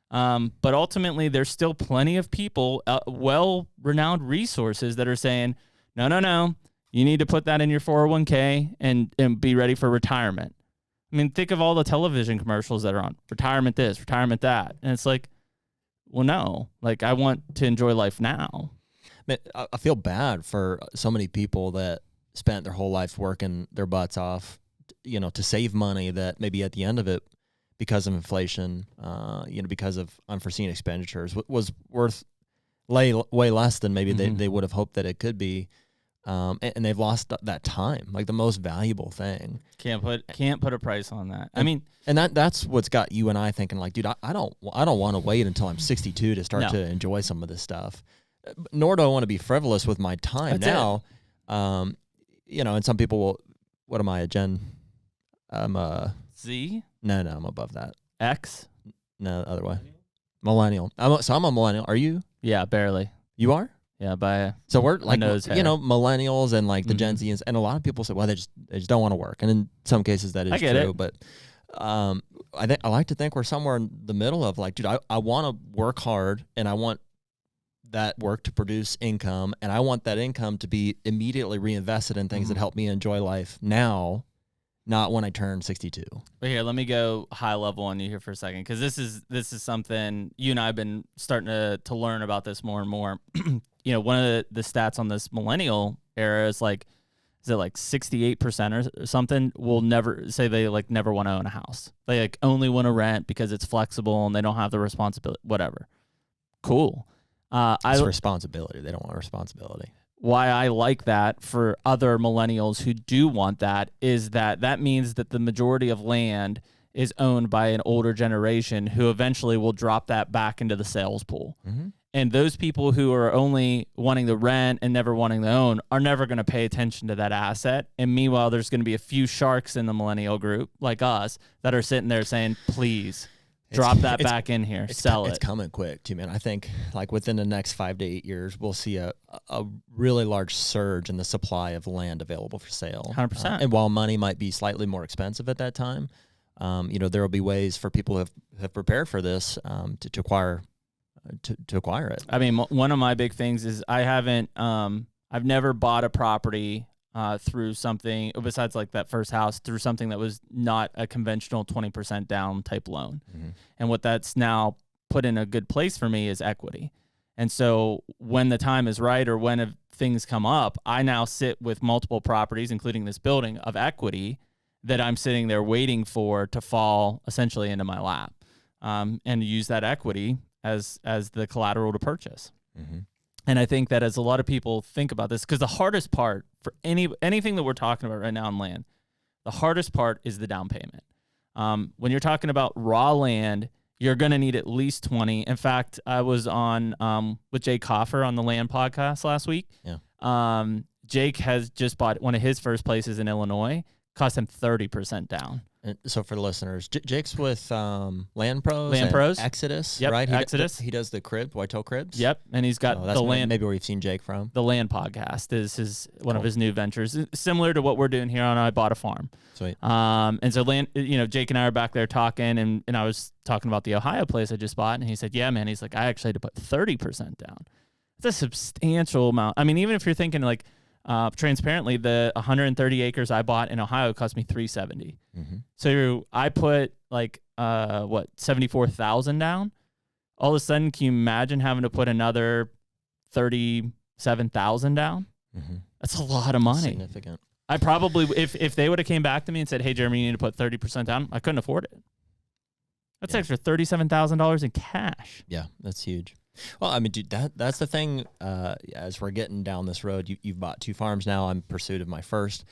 But ultimately, there's still plenty of people, well-renowned resources that are saying, no. You need to put that in your 401k and be ready for retirement. I mean, think of all the television commercials that are on. Retirement this, retirement that. And it's like, well, no. Like, I want to enjoy life now. Man, I feel bad for so many people that spent their whole life working their butts off, to save money that maybe at the end of it, because of inflation, because of unforeseen expenditures, was worth way less than maybe they would have hoped that it could be. And they've lost that time, like the most valuable thing. Can't put a price on that. I mean, and that's what's got you and I thinking like, dude, I don't want to wait until I'm 62 to start to enjoy some of this stuff. Nor do I want to be frivolous with my time now. And some people will, what am I, a Gen? I'm Z? No, I'm above that. X? No, other way. Millennial. I'm a millennial. Are you? Yeah, barely. You are? Yeah, so we're like, millennials and like the Gen Zs, and a lot of people say, well, they just don't want to work. And in some cases that is true. But I like to think we're somewhere in the middle of like, dude, I want to work hard and I want that work to produce income, and I want that income to be immediately reinvested in things that help me enjoy life now, not when I turn 62. But here, let me go high level on you here for a second, because this is something you and I have been starting to learn about this more and more. One of the stats on this millennial era is like 68% or something will never say they like never want to own a house. They like only want to rent because it's flexible and they don't have the responsibility, whatever. Cool. It's responsibility. They don't want responsibility. Why I like that for other millennials who do want that is that means that the majority of land is owned by an older generation who eventually will drop that back into the sales pool. Mm-hmm. And those people who are only wanting to rent and never wanting to own are never going to pay attention to that asset. And meanwhile, there's going to be a few sharks in the millennial group like us that are sitting there saying, please, drop that back in here, sell it. It's coming quick too, man. I think like within the next 5 to 8 years, we'll see a really large surge in the supply of land available for sale. 100%. And while money might be slightly more expensive at that time, there will be ways for people who have prepared for this to acquire it. I mean, one of my big things is I've never bought a property through something besides like that first house through something that was not a conventional 20% down type loan. Mm-hmm. And what that's now put in a good place for me is equity. And so when the time is right or when things come up, I now sit with multiple properties, including this building, of equity that I'm sitting there waiting for to fall essentially into my lap, and use that equity as the collateral to purchase. Mm-hmm. And I think that as a lot of people think about this, because the hardest part for anything that we're talking about right now on land, the hardest part is the down payment. When you're talking about raw land, you're going to need at least 20. In fact, I was on with Jake Hoffer on the Land Podcast last week. Yeah. Jake has just bought one of his first places in Illinois, cost him 30% down. And so for the listeners, Jake's with Land Pros, Exodus, yep, right? Exodus. He does the whitetail cribs. Yep, and he's got the land. Maybe where we've seen Jake from. The Land Podcast is one of his new ventures, similar to what we're doing here on I Bought a Farm. Sweet. And so Jake and I are back there talking, and I was talking about the Ohio place I just bought, and he said, "Yeah, man." He's like, "I actually had to put 30% down. It's a substantial amount. I mean, even if you're thinking like." Transparently, the 130 acres I bought in Ohio cost me $370. Mm-hmm. So I put like $74,000 down. All of a sudden, can you imagine having to put another $37,000 down? Mm-hmm. That's a lot of money. Significant. I probably, if they would have came back to me and said, "Hey, Jeremy, you need to put 30% down," I couldn't afford it. That's extra $37,000 in cash. Yeah, that's huge. Well, I mean, dude, that's the thing. As we're getting down this road, you've bought 2 farms now. I'm in pursuit of my first.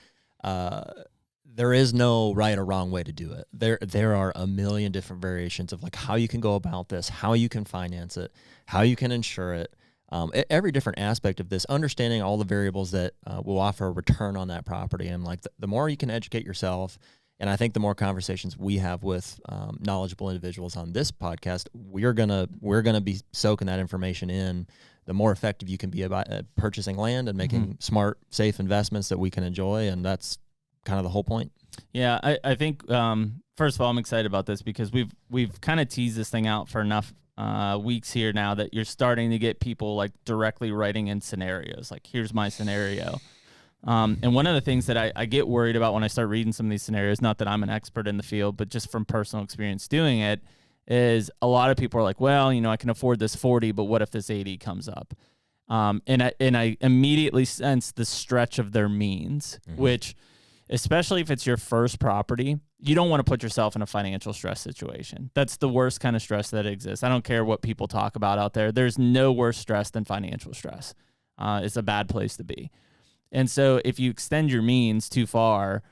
There is no right or wrong way to do it. There are a million different variations of like how you can go about this, how you can finance it, how you can insure it. Every different aspect of this, understanding all the variables that will offer a return on that property, and like the more you can educate yourself. And I think the more conversations we have with knowledgeable individuals on this podcast, we're gonna be soaking that information in. The more effective you can be about purchasing land and making smart, safe investments that we can enjoy, and that's kind of the whole point. Yeah, I think first of all, I'm excited about this because we've kind of teased this thing out for enough weeks here now that you're starting to get people like directly writing in scenarios. Like, here's my scenario. And one of the things that I get worried about when I start reading some of these scenarios, not that I'm an expert in the field, but just from personal experience doing it, is a lot of people are like, well, I can afford this 40, but what if this 80 comes up? And I immediately sense the stretch of their means, which, especially if it's your first property, you don't want to put yourself in a financial stress situation. That's the worst kind of stress that exists. I don't care what people talk about out there. There's no worse stress than financial stress. It's a bad place to be. And so if you extend your means too far,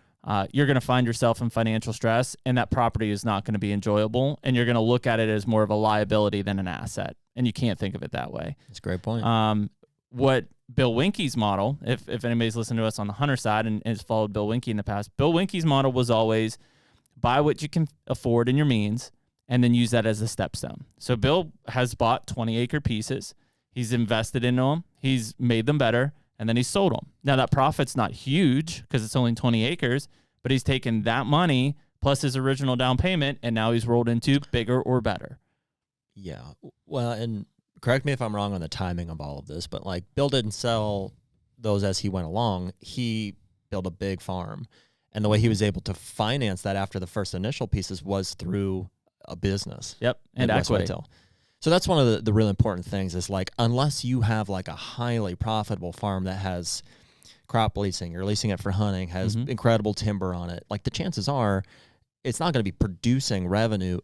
you're going to find yourself in financial stress, and that property is not going to be enjoyable, and you're going to look at it as more of a liability than an asset, and you can't think of it that way. That's a great point. What Bill Winke's model, if anybody's listened to us on the Hunter side and has followed Bill Winke in the past, Bill Winke's model was always buy what you can afford in your means and then use that as a stepstone. So Bill has bought 20-acre pieces. He's invested into them. He's made them better, and then he sold them. Now, that profit's not huge because it's only 20 acres, but he's taken that money plus his original down payment, and now he's rolled into bigger or better. Yeah. Well, and correct me if I'm wrong on the timing of all of this, but like Bill didn't sell those as he went along. He built a big farm, and the way he was able to finance that after the first initial pieces was through a business. Yep, and equity. So that's one of the really important things is like, unless you have like a highly profitable farm that has crop leasing, you're leasing it for hunting, has incredible timber on it, like the chances are it's not going to be producing revenue,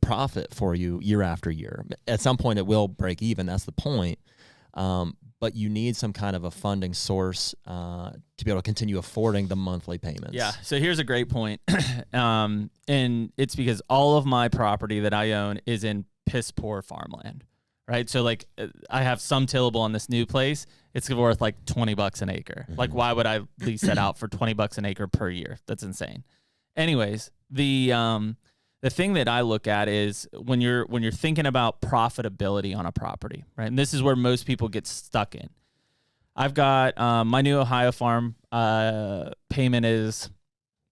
profit for you year after year. At some point it will break even. That's the point. But you need some kind of a funding source to be able to continue affording the monthly payments. Yeah. So here's a great point. And it's because all of my property that I own is in piss poor farmland, right? So like I have some tillable on this new place. It's worth like $20 an acre. Like why would I lease that out for $20 an acre per year? That's insane. Anyways, the thing that I look at is when you're thinking about profitability on a property, right? And this is where most people get stuck in. I've got my new Ohio farm payment is,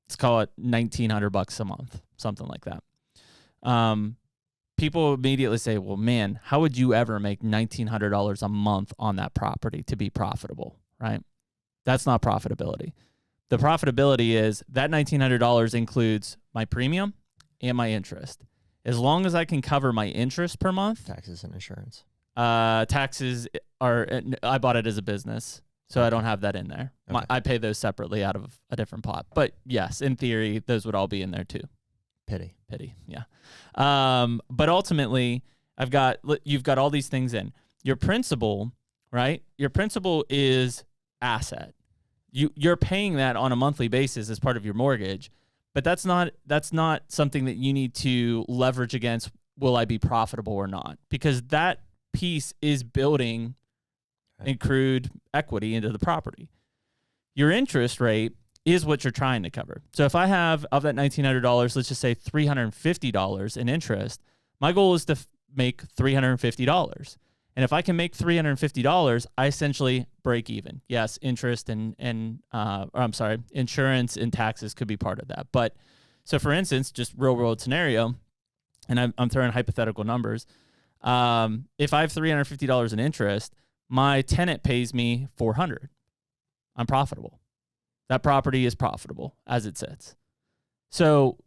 let's call it $1,900 a month, something like that. People immediately say, well, man, how would you ever make $1,900 a month on that property to be profitable, right? That's not profitability. The profitability is that $1,900 includes my premium and my interest. As long as I can cover my interest per month. Taxes and insurance. Taxes are, I bought it as a business, so I don't have that in there. Okay. I pay those separately out of a different pot. But yes, in theory, those would all be in there too. Pity, yeah. But ultimately, you've got all these things in. Your principal, right? Your principal is asset. You're paying that on a monthly basis as part of your mortgage, but that's not something that you need to leverage against. Will I be profitable or not? Because that piece is building accrued equity into the property. Your interest rate is what you're trying to cover. So if I have, of that $1,900, let's just say $350 in interest, my goal is to make $350. And if I can make $350, I essentially break even. Yes, interest and insurance and taxes could be part of that. But so for instance, just real world scenario, and I'm throwing hypothetical numbers. If I have $350 in interest, my tenant pays me $400. I'm profitable. That property is profitable as it sits. So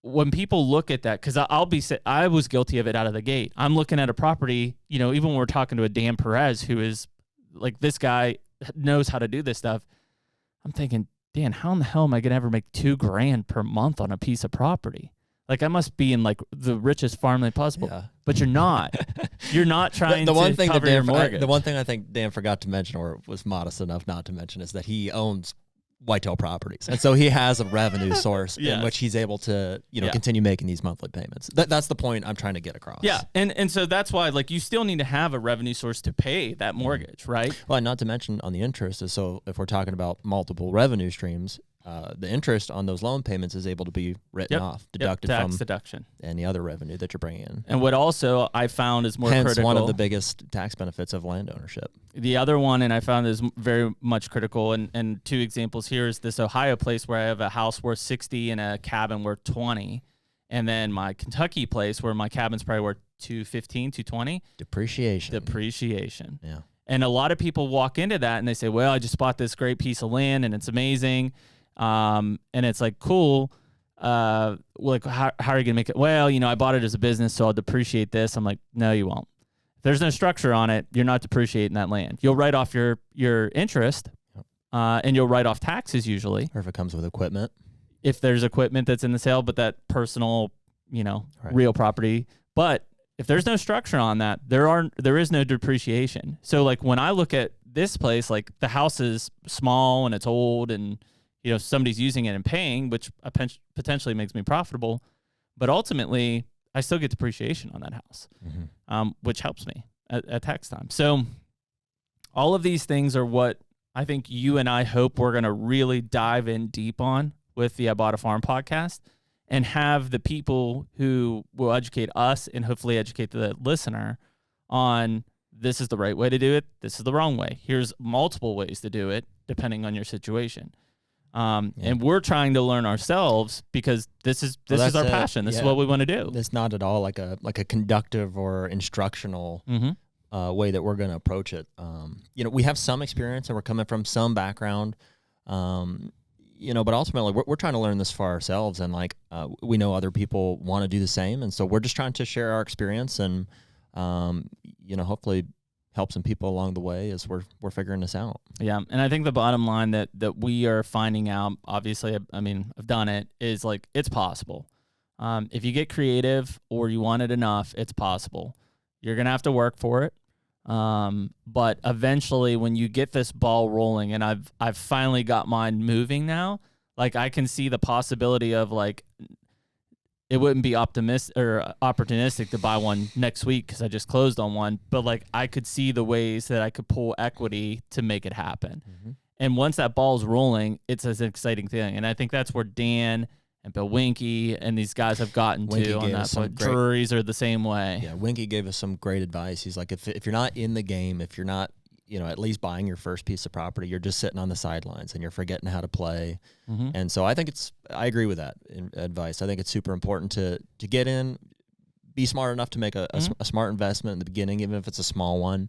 when people look at that, because I was guilty of it out of the gate. I'm looking at a property, even when we're talking to a Dan Perez, who is like, this guy knows how to do this stuff. I'm thinking, Dan, how in the hell am I going to ever make $2,000 per month on a piece of property? Like I must be in like the richest farmland possible, yeah. But you're not. You're not trying to cover your mortgage. The one thing I think Dan forgot to mention, or was modest enough not to mention, is that he owns whitetail properties, and so he has a revenue source in which he's able to continue making these monthly payments. That's the point I'm trying to get across. Yeah, and so that's why like you still need to have a revenue source to pay that mortgage, right? Well, not to mention on the interest is, so if we're talking about multiple revenue streams, the interest on those loan payments is able to be written off, deducted tax from deduction, any other revenue that you're bringing in. And what also I found is more critical. One of the biggest tax benefits of land ownership. The other one, and I found is very much critical, and two examples here is this Ohio place where I have a house worth 60 and a cabin worth 20, and then my Kentucky place where my cabin's probably worth 215, 220. Depreciation. Yeah. And a lot of people walk into that and they say, well, I just bought this great piece of land and it's amazing. And it's like, cool. Like, how are you gonna make it? Well, I bought it as a business, so I'll depreciate this. I'm like, no, you won't. If there's no structure on it, you're not depreciating that land. You'll write off your interest, and you'll write off taxes usually. Or if it comes with equipment. If there's equipment that's in the sale, but that personal, real property. But if there's no structure on that, there is no depreciation. So like when I look at this place, like the house is small and it's old and somebody's using it and paying, which potentially makes me profitable, but ultimately I still get depreciation on that house, which helps me at tax time. So all of these things are what I think you and I hope we're going to really dive in deep on with the I Bought a Farm podcast. and have the people who will educate us and hopefully educate the listener on this is the right way to do it, this is the wrong way. Here's multiple ways to do it depending on your situation. And we're trying to learn ourselves because this is our passion. This is what we want to do. It's not at all like a conductive or instructional way that we're going to approach it. We have some experience and we're coming from some background, but ultimately we're trying to learn this for ourselves, and we know other people want to do the same, and so we're just trying to share our experience and hopefully help some people along the way as we're figuring this out. Yeah, and I think the bottom line that we are finding out, obviously, I've done it, is it's possible. If you get creative or you want it enough, it's possible. You're gonna have to work for it, but eventually, when you get this ball rolling, and I've finally got mine moving now, I can see the possibility of it wouldn't be opportunistic to buy one next week because I just closed on one. But I could see the ways that I could pull equity to make it happen. Mm-hmm. And once that ball's rolling, it's an exciting thing. And I think that's where Dan and Bill Winky and these guys have gotten to on that point. Juries are the same way. Yeah, Winky gave us some great advice. He's like, if you're not in the game, if you're not at least buying your first piece of property, you're just sitting on the sidelines and you're forgetting how to play. Mm-hmm. And so I think I agree with that advice. I think it's super important to get in, be smart enough to make a smart investment in the beginning, even if it's a small one,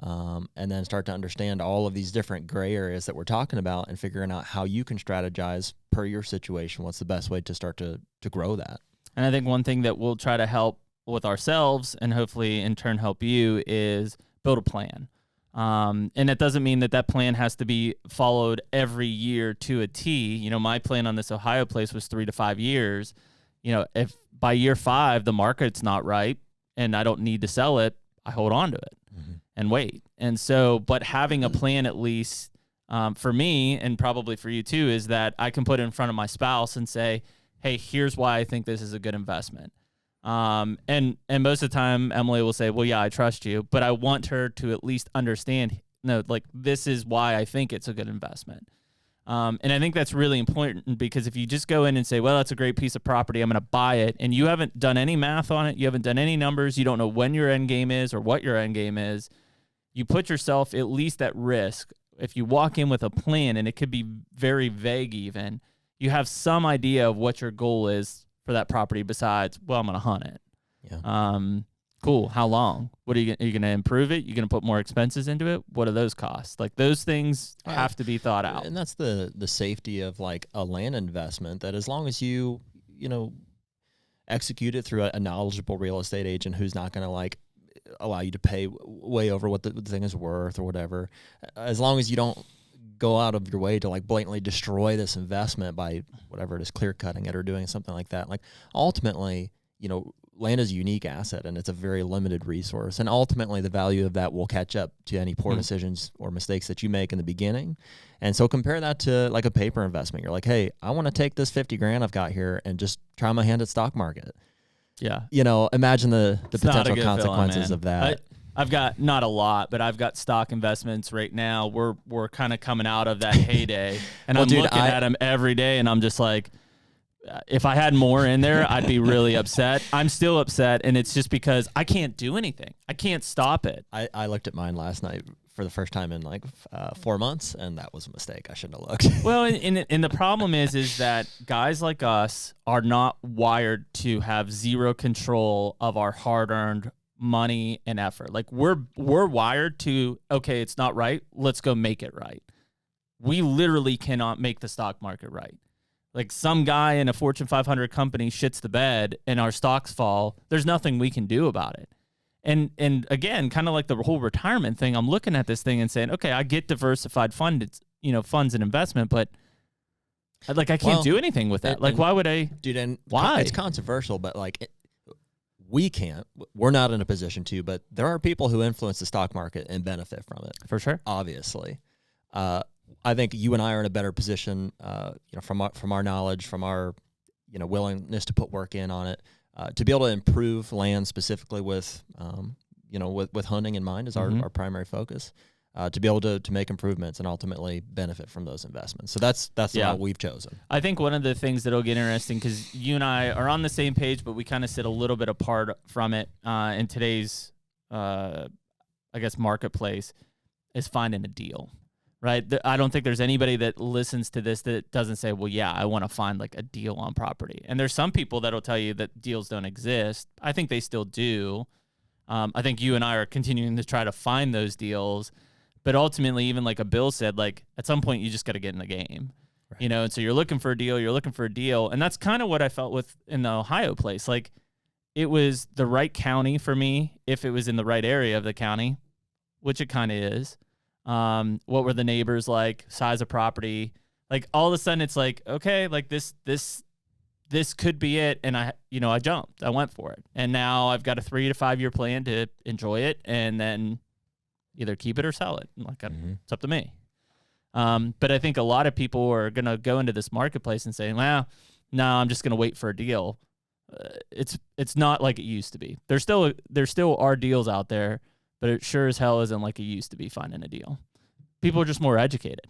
and then start to understand all of these different gray areas that we're talking about and figuring out how you can strategize per your situation. What's the best way to start to grow that? And I think one thing that we'll try to help with ourselves and hopefully in turn help you is build a plan. And it doesn't mean that plan has to be followed every year to a T. My plan on this Ohio place was 3 to 5 years. If by year 5 the market's not right and I don't need to sell it, I hold on to it and wait. And so, but having a plan at least for me and probably for you too is that I can put it in front of my spouse and say, hey, here's why I think this is a good investment. And most of the time Emily will say, well, yeah, I trust you, but I want her to at least understand, this is why I think it's a good investment. And I think that's really important because if you just go in and say, well, that's a great piece of property, I'm going to buy it, and you haven't done any math on it, you haven't done any numbers, you don't know when your end game is or what your end game is, you put yourself at least at risk. If you walk in with a plan, and it could be very vague even, you have some idea of what your goal is for that property besides, well, I'm going to hunt it. Yeah. Cool. How long? What are you going to improve it? You're going to put more expenses into it? What do those cost? Those things have to be thought out. And that's the safety of a land investment, that as long as you execute it through a knowledgeable real estate agent who's not going to allow you to pay way over what the thing is worth or whatever, as long as you don't go out of your way to blatantly destroy this investment by whatever it is, clear cutting it or doing something like that. Ultimately, land is a unique asset and it's a very limited resource. And ultimately the value of that will catch up to any poor decisions or mistakes that you make in the beginning. And so compare that to a paper investment. You're like, hey, I want to take this 50 grand I've got here and just try my hand at stock market. Yeah. Imagine the potential consequences of that. I've got not a lot, but I've got stock investments right now. We're kind of coming out of that heyday, and I'm looking at them every day, and I'm just like, if I had more in there, I'd be really upset. I'm still upset, and it's just because I can't do anything. I can't stop it. I looked at mine last night for the first time in 4 months, and that was a mistake. I shouldn't have looked. Well, and the problem is that guys like us are not wired to have zero control of our hard-earned money and effort. We're wired to, okay, it's not right, let's go make it right. We literally cannot make the stock market right. Some guy in a Fortune 500 company shits the bed and our stocks fall, there's nothing we can do about it. And again, kind of like the whole retirement thing, I'm looking at this thing and saying, okay, I get diversified funds and investment, but I can't do anything with that. Why would I? Dude, and why? It's controversial, but we can't. We're not in a position to, but there are people who influence the stock market and benefit from it. For sure. Obviously. I think you and I are in a better position, from our knowledge, from our, willingness to put work in on it, to be able to improve land specifically with hunting in mind as our primary focus. to be able to make improvements and ultimately benefit from those investments. So that's the route we've chosen. I think one of the things that'll get interesting, because you and I are on the same page, but we kind of sit a little bit apart from it in today's, I guess, marketplace, is finding a deal, right? I don't think there's anybody that listens to this that doesn't say, well, yeah, I want to find like a deal on property. And there's some people that'll tell you that deals don't exist. I think they still do. I think you and I are continuing to try to find those deals. But ultimately, even like a Bill said, like at some point you just got to get in the game, right. You know? And so you're looking for a deal. And that's kind of what I felt with in the Ohio place. Like it was the right county for me if it was in the right area of the county, which it kind of is. What were the neighbors like, size of property? Like all of a sudden it's like, okay, like this could be it. And I jumped, I went for it. And now I've got a 3 to 5 year plan to enjoy it. And then either keep it or sell it. Like it's up to me. But I think a lot of people are going to go into this marketplace and say, well, no, I'm just going to wait for a deal. It's not like it used to be. There still are deals out there, but it sure as hell isn't like it used to be finding a deal. People are just more educated.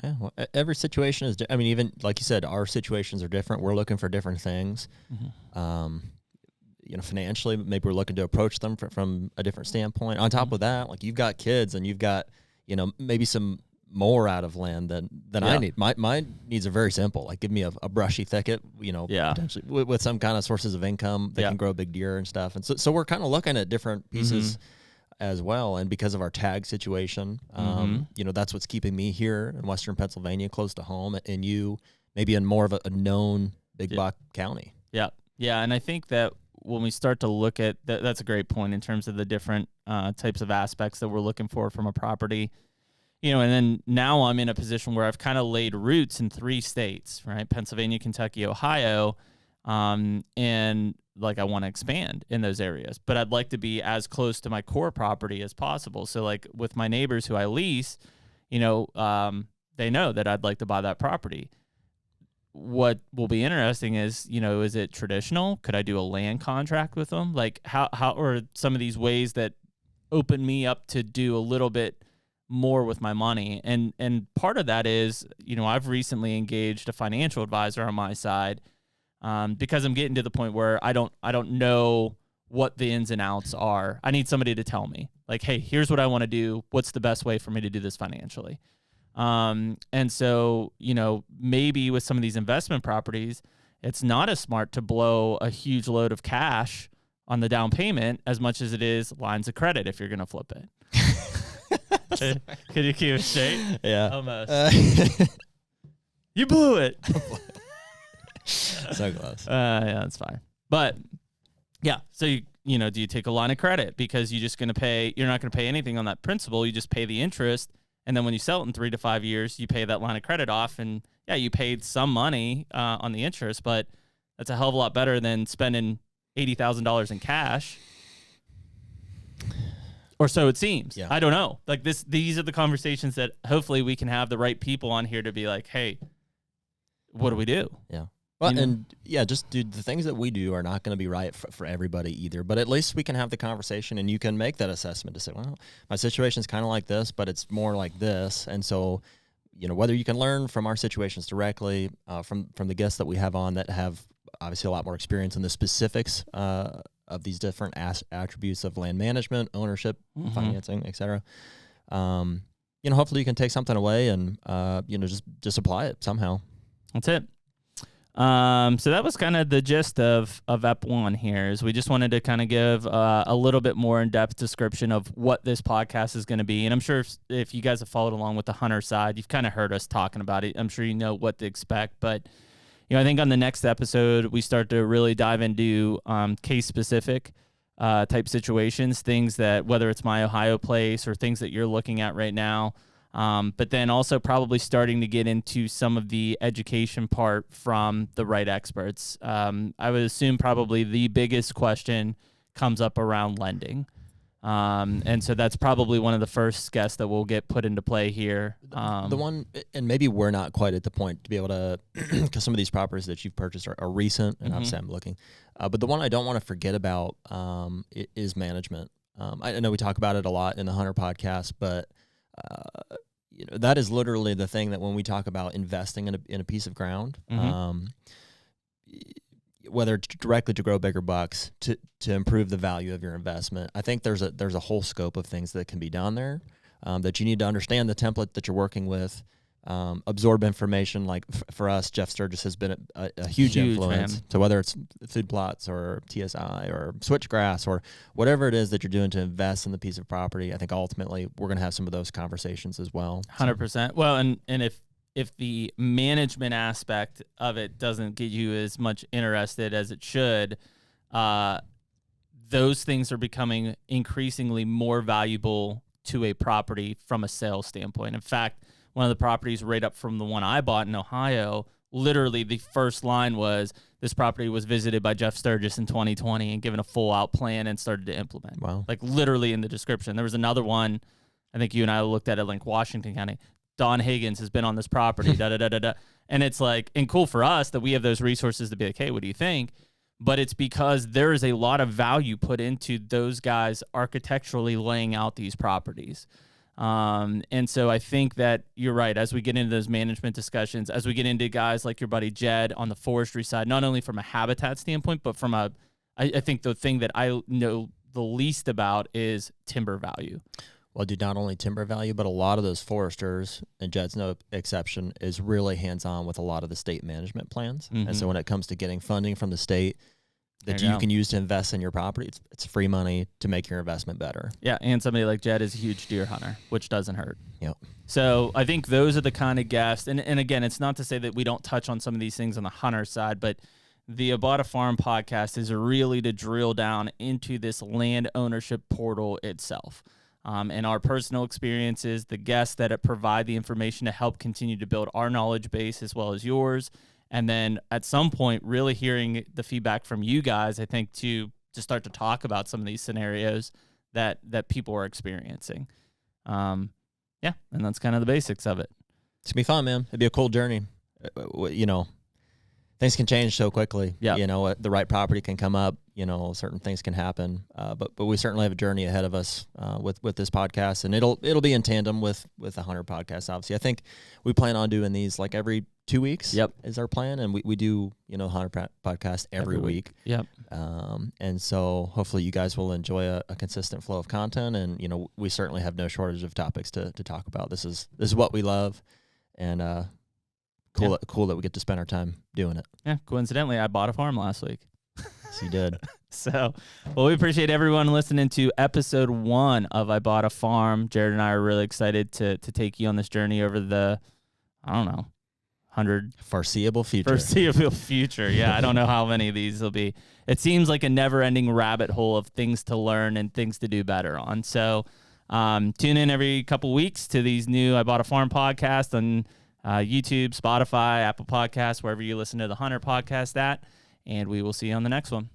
Yeah, well, every situation is, I mean, even like you said, our situations are different. We're looking for different things. Financially, maybe we're looking to approach them from a different standpoint. On top of that, like you've got kids and you've got, maybe some more out of land than I need. My needs are very simple. Like give me a brushy thicket, potentially with some kind of sources of income that can grow big deer and stuff. And so we're kind of looking at different pieces as well. And because of our tag situation, that's what's keeping me here in Western Pennsylvania, close to home, and you maybe in more of a known big buck county. Yeah. Yeah. And I think that when we start to look at that's a great point in terms of the different types of aspects that we're looking for from a property, and then now I'm in a position where I've kind of laid roots in 3 states, right? Pennsylvania, Kentucky, Ohio. And like, I want to expand in those areas, but I'd like to be as close to my core property as possible. So like with my neighbors who I lease, they know that I'd like to buy that property. What will be interesting is, is it traditional? Could I do a land contract with them? Like how are some of these ways that open me up to do a little bit more with my money? And part of that is, I've recently engaged a financial advisor on my side, because I'm getting to the point where I don't know what the ins and outs are. I need somebody to tell me, like, hey, here's what I want to do. What's the best way for me to do this financially? And so, maybe with some of these investment properties, it's not as smart to blow a huge load of cash on the down payment as much as it is lines of credit if you're going to flip it. Could you keep it straight? Yeah. Almost. You blew it. So close. Yeah, that's fine. But yeah, so do you take a line of credit because you're not going to pay anything on that principal. You just pay the interest. And then when you sell it in 3 to 5 years, you pay that line of credit off. And yeah, you paid some money on the interest, but that's a hell of a lot better than spending $80,000 in cash. Or so it seems. Yeah. I don't know. Like these are the conversations that hopefully we can have the right people on here to be like, hey, what do we do? Yeah. Well, and yeah, just dude, the things that we do are not going to be right for everybody either, but at least we can have the conversation and you can make that assessment to say, well, my situation is kind of like this, but it's more like this. And so, whether you can learn from our situations directly, from the guests that we have on that have obviously a lot more experience in the specifics of these different attributes of land management, ownership, financing, et cetera. Hopefully you can take something away and, just apply it somehow. That's it. So that was kind of the gist of EP1 here, is we just wanted to kind of give a little bit more in-depth description of what this podcast is going to be. And I'm sure if you guys have followed along with the hunter side, you've kind of heard us talking about it. I'm sure you know what to expect. But, I think on the next episode, we start to really dive into case-specific type situations, things that, whether it's my Ohio place or things that you're looking at right now, but then also probably starting to get into some of the education part from the right experts. I would assume probably the biggest question comes up around lending. And so that's probably one of the first guests that will get put into play here. The one, and maybe we're not quite at the point to be able to, because some of these properties that you've purchased are recent, and obviously I'm looking. But the one I don't want to forget about is management. I know we talk about it a lot in the HUNTR Podcast, but that is literally the thing that when we talk about investing in a piece of ground, whether it's directly to grow bigger bucks, to improve the value of your investment, I think there's a whole scope of things that can be done there, that you need to understand the template that you're working with, absorb information. Like for us, Jeff Sturgis has been a huge influence. Man. So whether it's food plots or TSI or switchgrass or whatever it is that you're doing to invest in the piece of property, I think ultimately we're going to have some of those conversations as well. 100%. Well, and if the management aspect of it doesn't get you as much interested as it should, those things are becoming increasingly more valuable to a property from a sales standpoint. In fact, one of the properties right up from the one I bought in Ohio, literally the first line was, this property was visited by Jeff Sturgis in 2020 and given a full out plan and started to implement. Wow. Like literally in the description. There was another one, I think you and I looked at it, like Washington County. Don Higgins has been on this property, da-da-da-da-da. And it's like, and cool for us that we have those resources to be like, hey, what do you think? But it's because there is a lot of value put into those guys architecturally laying out these properties. And so I think that you're right. As we get into those management discussions, as we get into guys like your buddy Jed on the forestry side, not only from a habitat standpoint, but from I think the thing that I know the least about is timber value. Well, dude, not only timber value, but a lot of those foresters, and Jed's no exception, is really hands-on with a lot of the state management plans. Mm-hmm. And so when it comes to getting funding from the state that you can use to invest in your property, it's free money to make your investment better. Yeah, and somebody like Jed is a huge deer hunter, which doesn't hurt. Yep. So I think those are the kind of guests, and again, it's not to say that we don't touch on some of these things on the hunter side, but the IBAF Farm podcast is really to drill down into this land ownership portal itself. And our personal experiences, the guests that provide the information to help continue to build our knowledge base as well as yours. And then at some point, really hearing the feedback from you guys, I think, to start to talk about some of these scenarios that people are experiencing. And that's kind of the basics of it. It's going to be fun, man. It'd be a cool journey. Things can change so quickly. Yeah. The right property can come up. Certain things can happen. But we certainly have a journey ahead of us with this podcast, and it'll be in tandem with the HUNTR Podcast. Obviously, I think we plan on doing these like every 2 weeks. Yep, is our plan, and we do HUNTR Podcast every week. Yep. And so hopefully you guys will enjoy a consistent flow of content, and we certainly have no shortage of topics to talk about. This is what we love, and cool that we get to spend our time doing it. Yeah, coincidentally, I bought a farm last week. Yes, you did. So, we appreciate everyone listening to episode 1 of I Bought a Farm. Jared and I are really excited to take you on this journey over the, 100 foreseeable future. Foreseeable future. Yeah, I don't know how many of these will be. It seems like a never-ending rabbit hole of things to learn and things to do better on. So, tune in every couple weeks to these new I Bought a Farm podcast on YouTube, Spotify, Apple Podcasts, wherever you listen to the HUNTR Podcast at. And we will see you on the next one.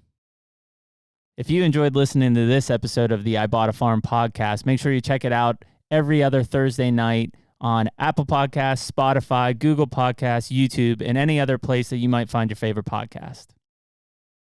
If you enjoyed listening to this episode of the I Bought a Farm podcast, make sure you check it out every other Thursday night on Apple Podcasts, Spotify, Google Podcasts, YouTube, and any other place that you might find your favorite podcast.